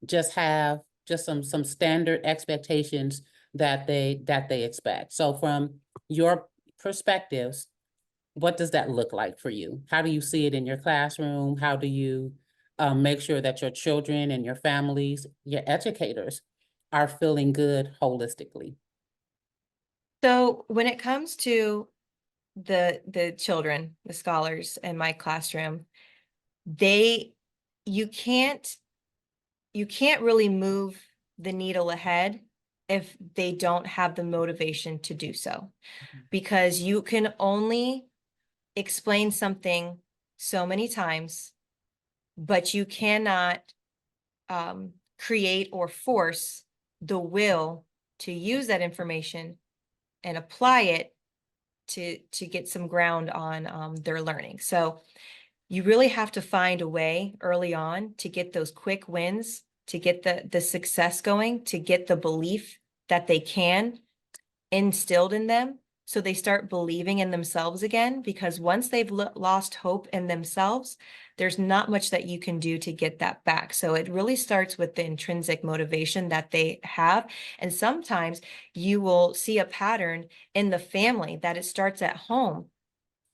just have just some standard expectations that they expect? So from your perspectives, what does that look like for you? How do you see it in your classroom? How do you make sure that your children and your families, your educators, are feeling good holistically? So when it comes to the children, the scholars in my classroom, they you can't really move the needle ahead if they don't have the motivation to do so, because you can only explain something so many times, but you cannot create or force the will to use that information and apply it to get some ground on their learning. So you really have to find a way early on to get those quick wins, to get the success going, to get the belief that they can instilled in them, so they start believing in themselves again. Because once they've lost hope in themselves, there's not much that you can do to get that back. So it really starts with the intrinsic motivation that they have. And sometimes you will see a pattern in the family that it starts at home,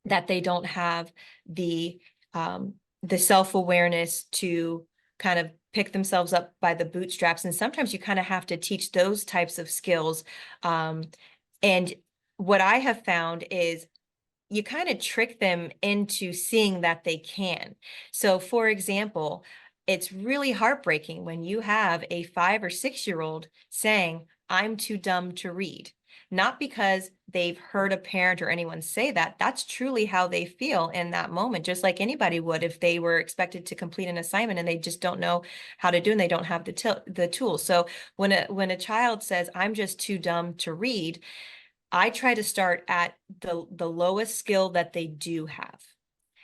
that they don't have the self-awareness to kind of pick themselves up by the bootstraps. And sometimes you kind of have to teach those types of skills. And what I have found is you kind of trick them into seeing that they can. So for example, it's really heartbreaking when you have a 5 or 6-year-old saying, "I'm too dumb to read." Not because they've heard a parent or anyone say that. That's truly how they feel in that moment, just like anybody would if they were expected to complete an assignment and they just don't know how to do and they don't have the tools. So when a child says, "I'm just too dumb to read," I try to start at the lowest skill that they do have.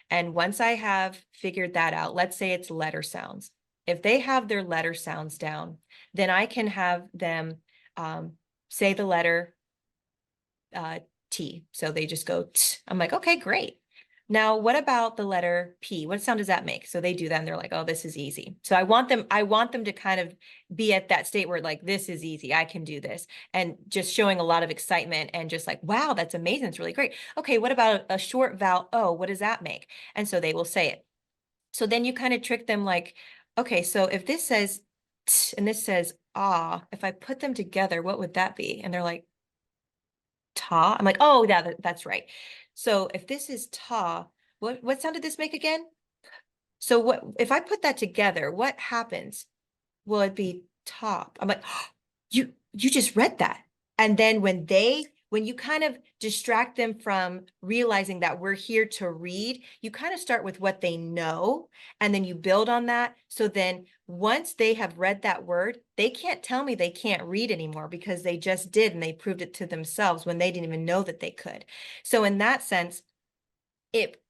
And once I have figured that out, let's say it's letter sounds. If they have their letter sounds down, then I can have them say the letter T. So they just go T. I'm like, okay, great. Now, what about the letter P? What sound does that make? So they do that and they're like, oh, this is easy. So I want them to kind of be at that state where like, this is easy, I can do this. And just showing a lot of excitement and just like, wow, that's amazing. It's really great. Okay, what about a short vowel O? What does that make? And so they will say it. So then you kind of trick them like, okay, so if this says T and this says ah, if I put them together, what would that be? And they're like, ta. I'm like, oh yeah, that's right. So if this is ta, what sound did this make again? So what if I put that together, what happens? Will it be top? I'm like, oh, you just read that. And then when you kind of distract them from realizing that we're here to read, you kind of start with what they know and then you build on that. So then once they have read that word, they can't tell me they can't read anymore because they just did and they proved it to themselves when they didn't even know that they could. So in that sense, it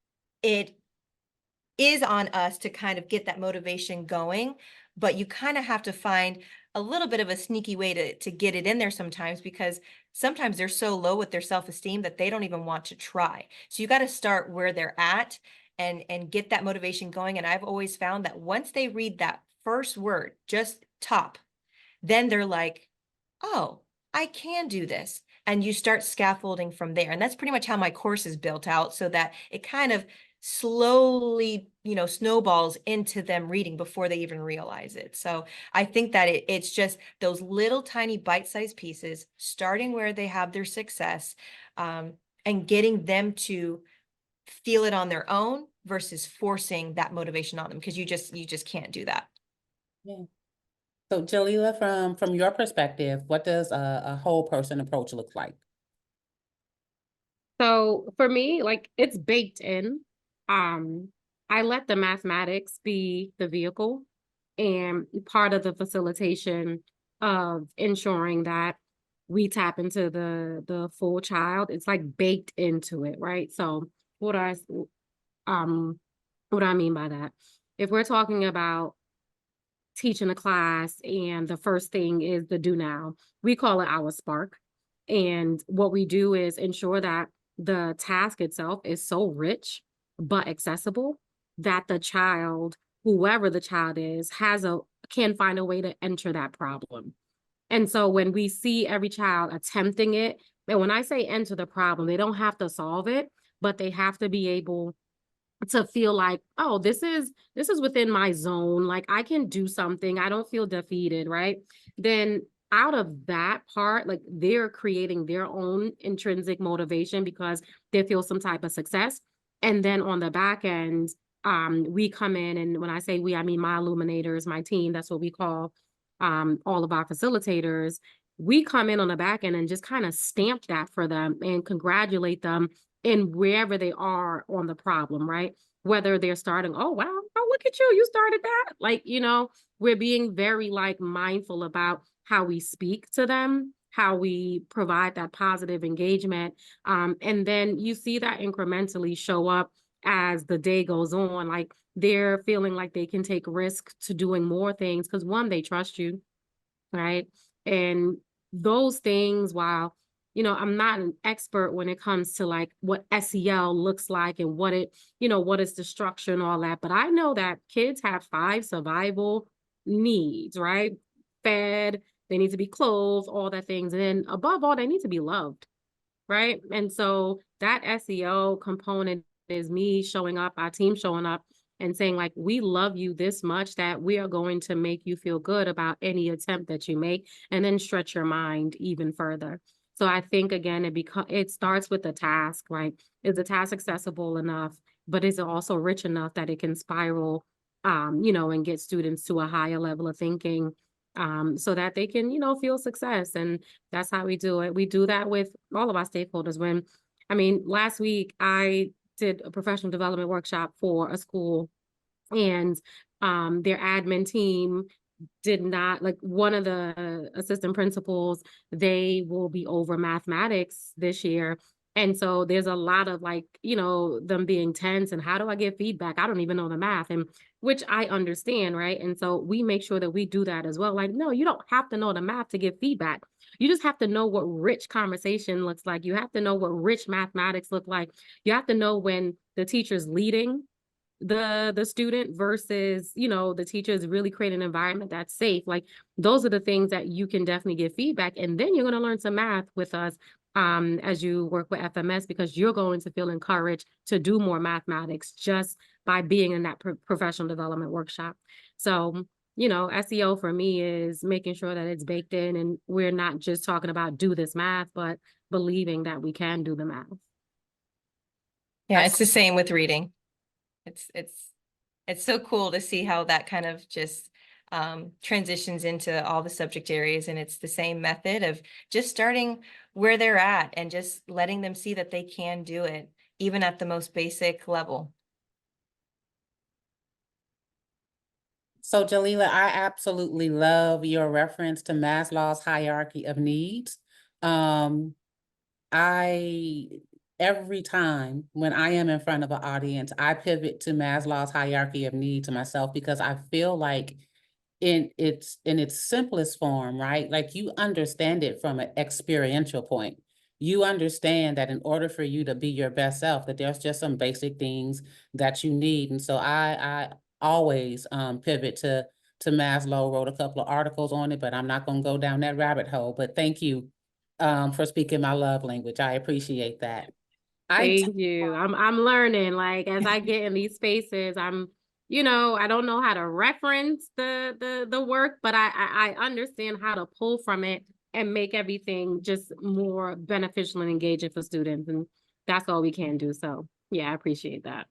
is on us to kind of get that motivation going, but you kind of have to find a little bit of a sneaky way to get it in there sometimes, because sometimes they're so low with their self-esteem that they don't even want to try. So you got to start where they're at and get that motivation going. And I've always found that once they read that first word, just top, then they're like, oh, I can do this. And you start scaffolding from there. And that's pretty much how my course is built out, so that it kind of slowly, snowballs into them reading before they even realize it. So I think that it's just those little tiny bite-sized pieces, starting where they have their success, and getting them to feel it on their own versus forcing that motivation on them, because you just can't do that. Yeah. So Jaliyla, from your perspective, what does a whole person approach look like? So for me, like, it's baked in. I let the mathematics be the vehicle and part of the facilitation of ensuring that we tap into the full child. It's like baked into it, right? So what I What do I mean by that? If we're talking about teaching a class and the first thing is the do now, we call it our spark. And what we do is ensure that the task itself is so rich but accessible that the child, whoever the child is, can find a way to enter that problem. And so when we see every child attempting it, and when I say enter the problem, they don't have to solve it, but they have to be able to feel like, oh, this is within my zone. Like I can do something. I don't feel defeated, right? Then out of that part, like they're creating their own intrinsic motivation because they feel some type of success. And then on the back end, we come in, and when I say we, I mean my illuminators, my team, that's what we call all of our facilitators. We come in on the back end and just kind of stamp that for them and congratulate them in wherever they are on the problem, right? Whether they're starting, oh, wow, oh, look at you, you started that. Like, we're being very like mindful about how we speak to them, how we provide that positive engagement. And then you see that incrementally show up as the day goes on. Like they're feeling like they can take risk to doing more things because one, they trust you, right? And those things, while I'm not an expert when it comes to like what SEL looks like and what is the structure and all that, but I know that kids have 5 survival needs, right? Fed, they need to be clothed, all that things, and then above all, they need to be loved, right? And so that SEO component is me showing up, our team showing up and saying like, we love you this much that we are going to make you feel good about any attempt that you make and then stretch your mind even further. So I think again, it starts with the task, right? Is the task accessible enough, but is it also rich enough that it can spiral, and get students to a higher level of thinking, so that they can, feel success. And that's how we do it. We do that with all of our stakeholders. Last week I did a professional development workshop for a school, and their admin team did not, like, one of the assistant principals, they will be over mathematics this year. And so there's a lot of like, them being tense and how do I get feedback? I don't even know the math, and which I understand, right? And so we make sure that we do that as well. Like, no, you don't have to know the math to get feedback. You just have to know what rich conversation looks like. You have to know what rich mathematics look like. You have to know when the teacher's leading the student versus the teacher is really creating an environment that's safe. Like those are the things that you can definitely give feedback, and then you're going to learn some math with us as you work with FMS, because you're going to feel encouraged to do more mathematics just by being in that professional development workshop. So SEO for me is making sure that it's baked in and we're not just talking about do this math, but believing that we can do the math. Yeah, it's the same with reading. It's so cool to see how that kind of just transitions into all the subject areas, and it's the same method of just starting where they're at and just letting them see that they can do it even at the most basic level. So Jaliyla, I absolutely love your reference to Maslow's hierarchy of needs. Every time when I am in front of an audience, I pivot to Maslow's hierarchy of needs myself, because I feel like in its simplest form, right? Like you understand it from an experiential point. You understand that in order for you to be your best self, that there's just some basic things that you need. And so I always pivot to Maslow. Wrote a couple of articles on it, but I'm not going to go down that rabbit hole. But thank you for speaking my love language. I appreciate that. Thank you. I'm learning, like, as I get in these spaces, I don't know how to reference the work, but I understand how to pull from it and make everything just more beneficial and engaging for students. And that's all we can do. So yeah, I appreciate that.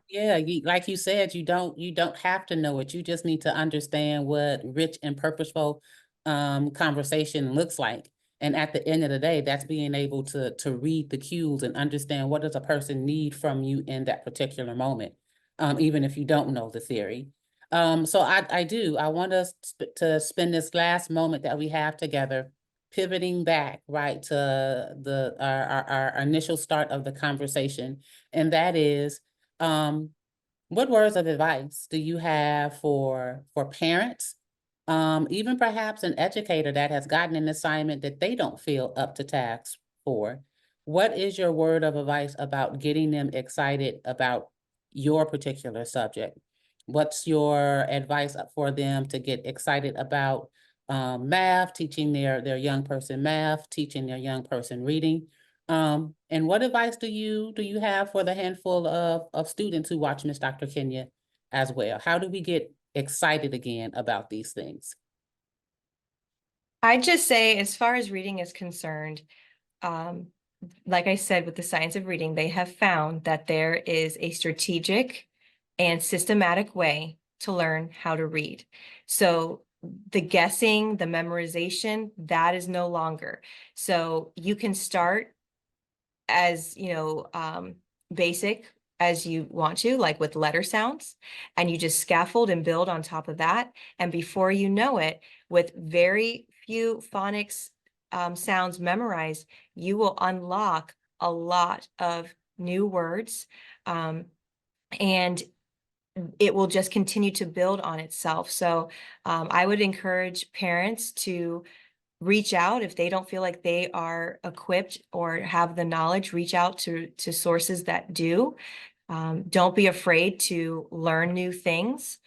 Yeah. Like you said, you don't have to know it. You just need to understand what rich and purposeful conversation looks like. And at the end of the day, that's being able to read the cues and understand what does a person need from you in that particular moment, even if you don't know the theory. So I want us to spend this last moment that we have together pivoting back, right, to our initial start of the conversation. And that is, What words of advice do you have for parents? Even perhaps an educator that has gotten an assignment that they don't feel up to task for. What is your word of advice about getting them excited about your particular subject? What's your advice for them to get excited about math, teaching their young person math, teaching their young person reading? And what advice do you have for the handful of students who watch Ms.Dr.Kenya as well? How do we get excited again about these things? I just say, as far as reading is concerned, like I said, with the science of reading, they have found that there is a strategic and systematic way to learn how to read. So the guessing, the memorization, that is no longer. So you can start as, basic as you want to, like with letter sounds, and you just scaffold and build on top of that. And before you know it, with very few phonics sounds memorized, you will unlock a lot of new words. And it will just continue to build on itself. So I would encourage parents to reach out if they don't feel like they are equipped or have the knowledge, reach out to sources that do. Don't be afraid to learn new things.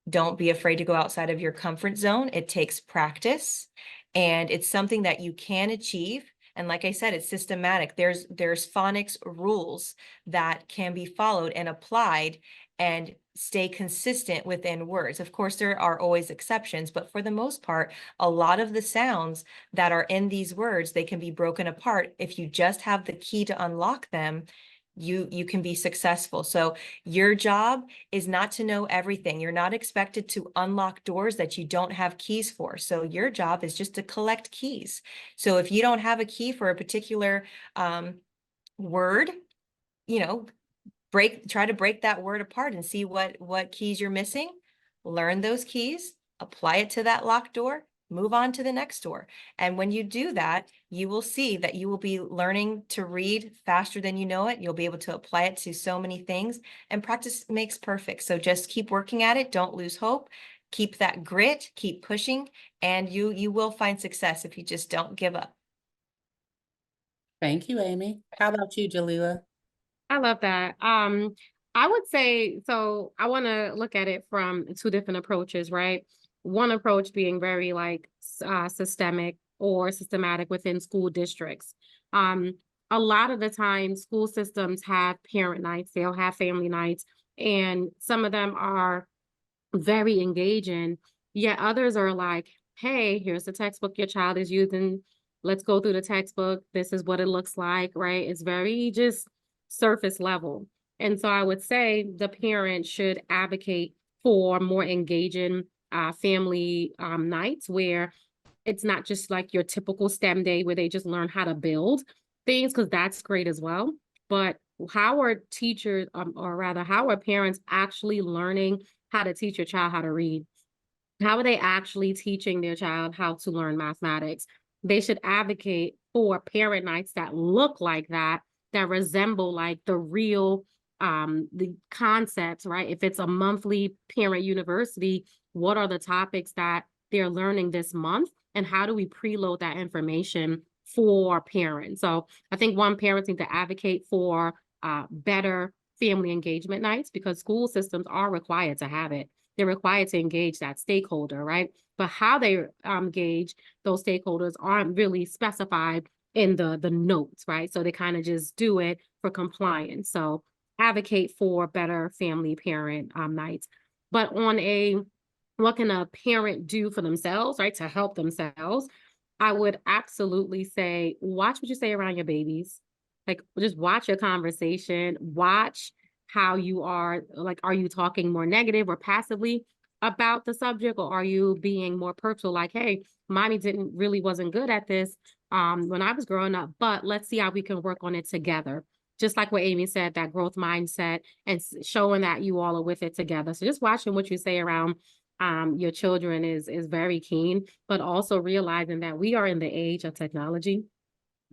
Don't be afraid to go outside of your comfort zone. It takes practice, and it's something that you can achieve. And like I said, it's systematic. There's phonics rules that can be followed and applied and stay consistent within words. Of course, there are always exceptions, but for the most part, a lot of the sounds that are in these words, they can be broken apart. If you just have the key to unlock them, you can be successful. So your job is not to know everything. You're not expected to unlock doors that you don't have keys for. So your job is just to collect keys. So if you don't have a key for a particular word, try to break that word apart and see what keys you're missing. Learn those keys, apply it to that locked door, move on to the next door. And when you do that, you will see that you will be learning to read faster than you know it. You'll be able to apply it to so many things, and practice makes perfect. So just keep working at it. Don't lose hope. Keep that grit, keep pushing, and you will find success if you just don't give up. Thank you, Amy. How about you, Jaliyla? I love that. I would say, so I want to look at it from two different approaches, right? One approach being very like systemic or systematic within school districts. A lot of the time, school systems have parent nights, they'll have family nights, and some of them are very engaging, yet others are like, hey, here's the textbook your child is using. Let's go through the textbook. This is what it looks like, right? It's very just surface level. And so I would say the parent should advocate for more engaging family nights where it's not just like your typical STEM day where they just learn how to build things, because that's great as well. But how are teachers, or rather, how are parents actually learning how to teach your child how to read? How are they actually teaching their child how to learn mathematics? They should advocate for parent nights that look like that resemble like the real the concepts, right? If it's a monthly parent university, what are the topics that they're learning this month, and how do we preload that information for parents? So I think one, parents need to advocate for better family engagement nights, because school systems are required to have it. They're required to engage that stakeholder, right? But how they engage those stakeholders aren't really specified in the notes, right? So they kind of just do it for compliance. So advocate for better family parent nights. But on a, what can a parent do for themselves, right, to help themselves? I would absolutely say, watch what you say around your babies. Like, just watch your conversation, watch how you are, like, are you talking more negative or passively about the subject, or are you being more personal, like, hey, mommy wasn't good at this when I was growing up, but let's see how we can work on it together. Just like what Amy said, that growth mindset, and showing that you all are with it together. So just watching what you say around your children is very keen, but also realizing that we are in the age of technology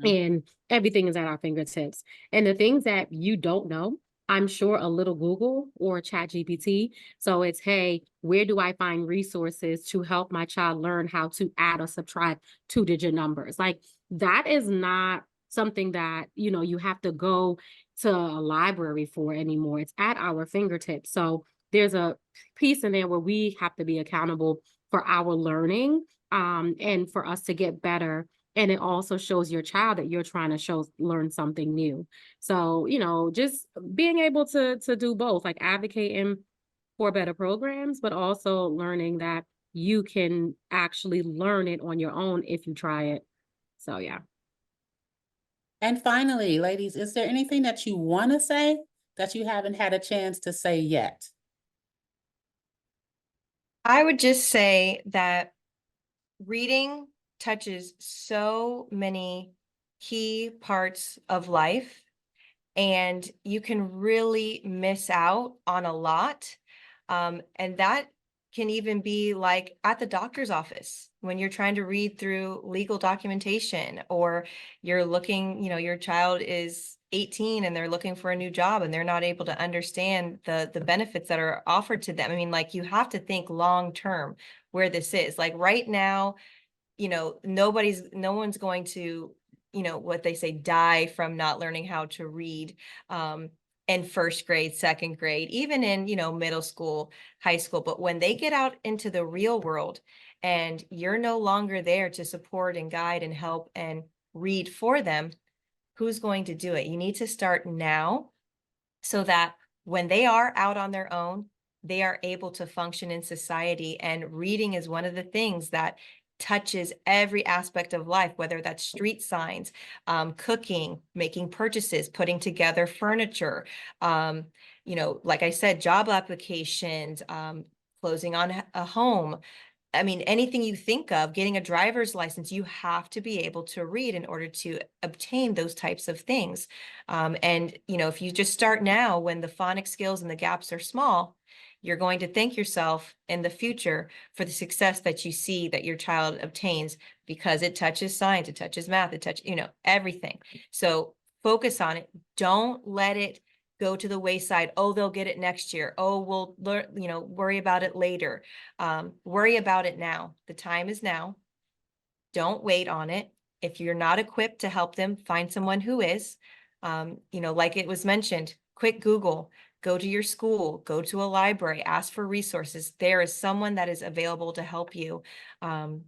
and everything is at our fingertips. And the things that you don't know, I'm sure a little Google or ChatGPT. So it's, hey, where do I find resources to help my child learn how to add or subtract two-digit numbers? Like that is not something that, you know, you have to go to a library for anymore. It's at our fingertips. So there's a piece in there where we have to be accountable for our learning, and for us to get better. And it also shows your child that you're trying to learn something new. So, you know, just being able to do both, like advocating for better programs, but also learning that you can actually learn it on your own if you try it. So yeah. And finally, ladies, is there anything that you want to say that you haven't had a chance to say yet? I would just say that reading touches so many key parts of life, and you can really miss out on a lot. And that can even be like at the doctor's office when you're trying to read through legal documentation, or you're looking, you know, your child is 18 and they're looking for a new job and they're not able to understand the benefits that are offered to them. I mean, like you have to think long term where this is. Like right now, you know, no one's going to, you know, what they say, die from not learning how to read in first grade, second grade, even in, you know, middle school, high school. But when they get out into the real world and you're no longer there to support and guide and help and read for them, who's going to do it? You need to start now so that when they are out on their own, they are able to function in society. And reading is one of the things that touches every aspect of life, whether that's street signs, cooking, making purchases, putting together furniture, you know, like I said, job applications, closing on a home. I mean, anything you think of, getting a driver's license, you have to be able to read in order to obtain those types of things. And, you know, if you just start now when the phonics skills and the gaps are small, you're going to thank yourself in the future for the success that you see that your child obtains, because it touches science, it touches math, it touches, you know, everything. So focus on it. Don't let it go to the wayside. Oh, they'll get it next year. Oh, we'll learn, you know, worry about it later. Worry about it now. The time is now. Don't wait on it. If you're not equipped to help them, find someone who is. You know, like it was mentioned, quick Google, go to your school, go to a library, ask for resources. There is someone that is available to help you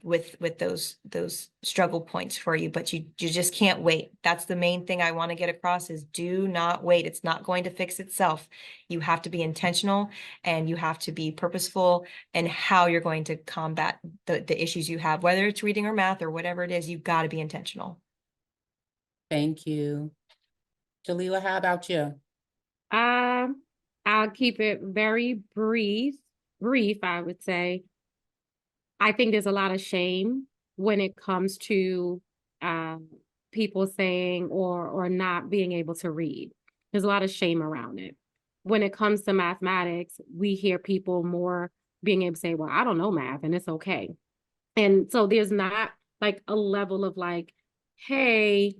with those struggle points for you, but you just can't wait. That's the main thing I want to get across is do not wait. It's not going to fix itself. You have to be intentional and you have to be purposeful in how you're going to combat the issues you have, whether it's reading or math or whatever it is, you've got to be intentional. Thank you. Jaliyla, how about you? I'll keep it very brief, I would say. I think there's a lot of shame when it comes to people saying or not being able to read. There's a lot of shame around it. When it comes to mathematics, we hear people more being able to say, well, I don't know math and it's okay. And so there's not like a level of like, hey,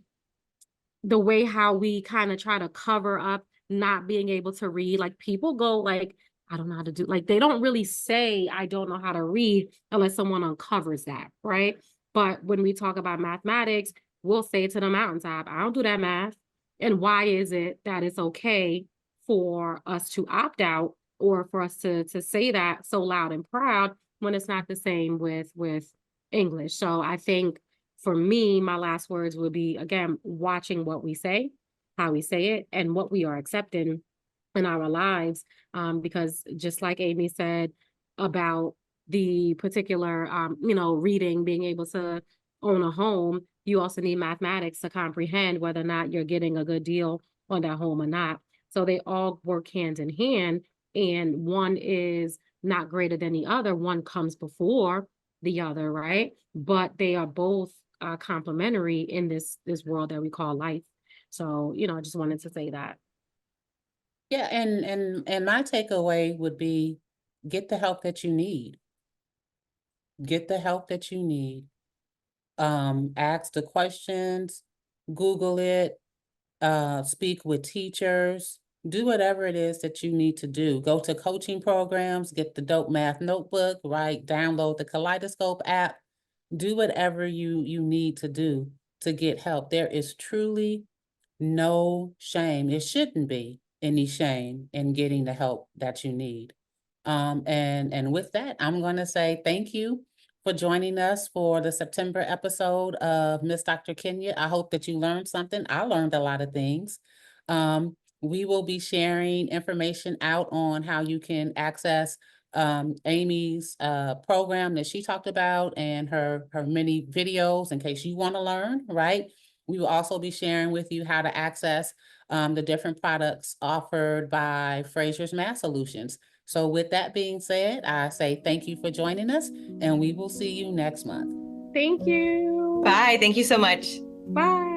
the way how we kind of try to cover up not being able to read, like people go like, I don't know how to do, like they don't really say, I don't know how to read unless someone uncovers that, right? But when we talk about mathematics, we'll say to the mountaintop, I don't do that math. And why is it that it's okay for us to opt out or for us to say that so loud and proud when it's not the same with English? So I think for me, my last words would be, again, watching what we say, how we say it, and what we are accepting in our lives. Because just like Amy said about the particular, you know, reading, being able to own a home, you also need mathematics to comprehend whether or not you're getting a good deal on that home or not. So they all work hand in hand, and one is not greater than the other. One comes before the other, right? But they are both complementary in this world that we call life. So, you know, I just wanted to say that. Yeah, and my takeaway would be get the help that you need. Get the help that you need. Ask the questions, Google it, speak with teachers, do whatever it is that you need to do. Go to coaching programs, get the Dope Math Notebook, right? Download the Kaleidoscope app. Do whatever you need to do to get help. There is truly no shame. It shouldn't be any shame in getting the help that you need. And with that, I'm going to say thank you for joining us for the September episode of Ms.Dr.Kenya. I hope that you learned something. I learned a lot of things. We will be sharing information out on how you can access Amie's program that she talked about and her many videos in case you want to learn, right? We will also be sharing with you how to access the different products offered by Fraser Math Solutions. So with that being said, I say thank you for joining us, and we will see you next month. Thank you. Bye. Thank you so much. Bye.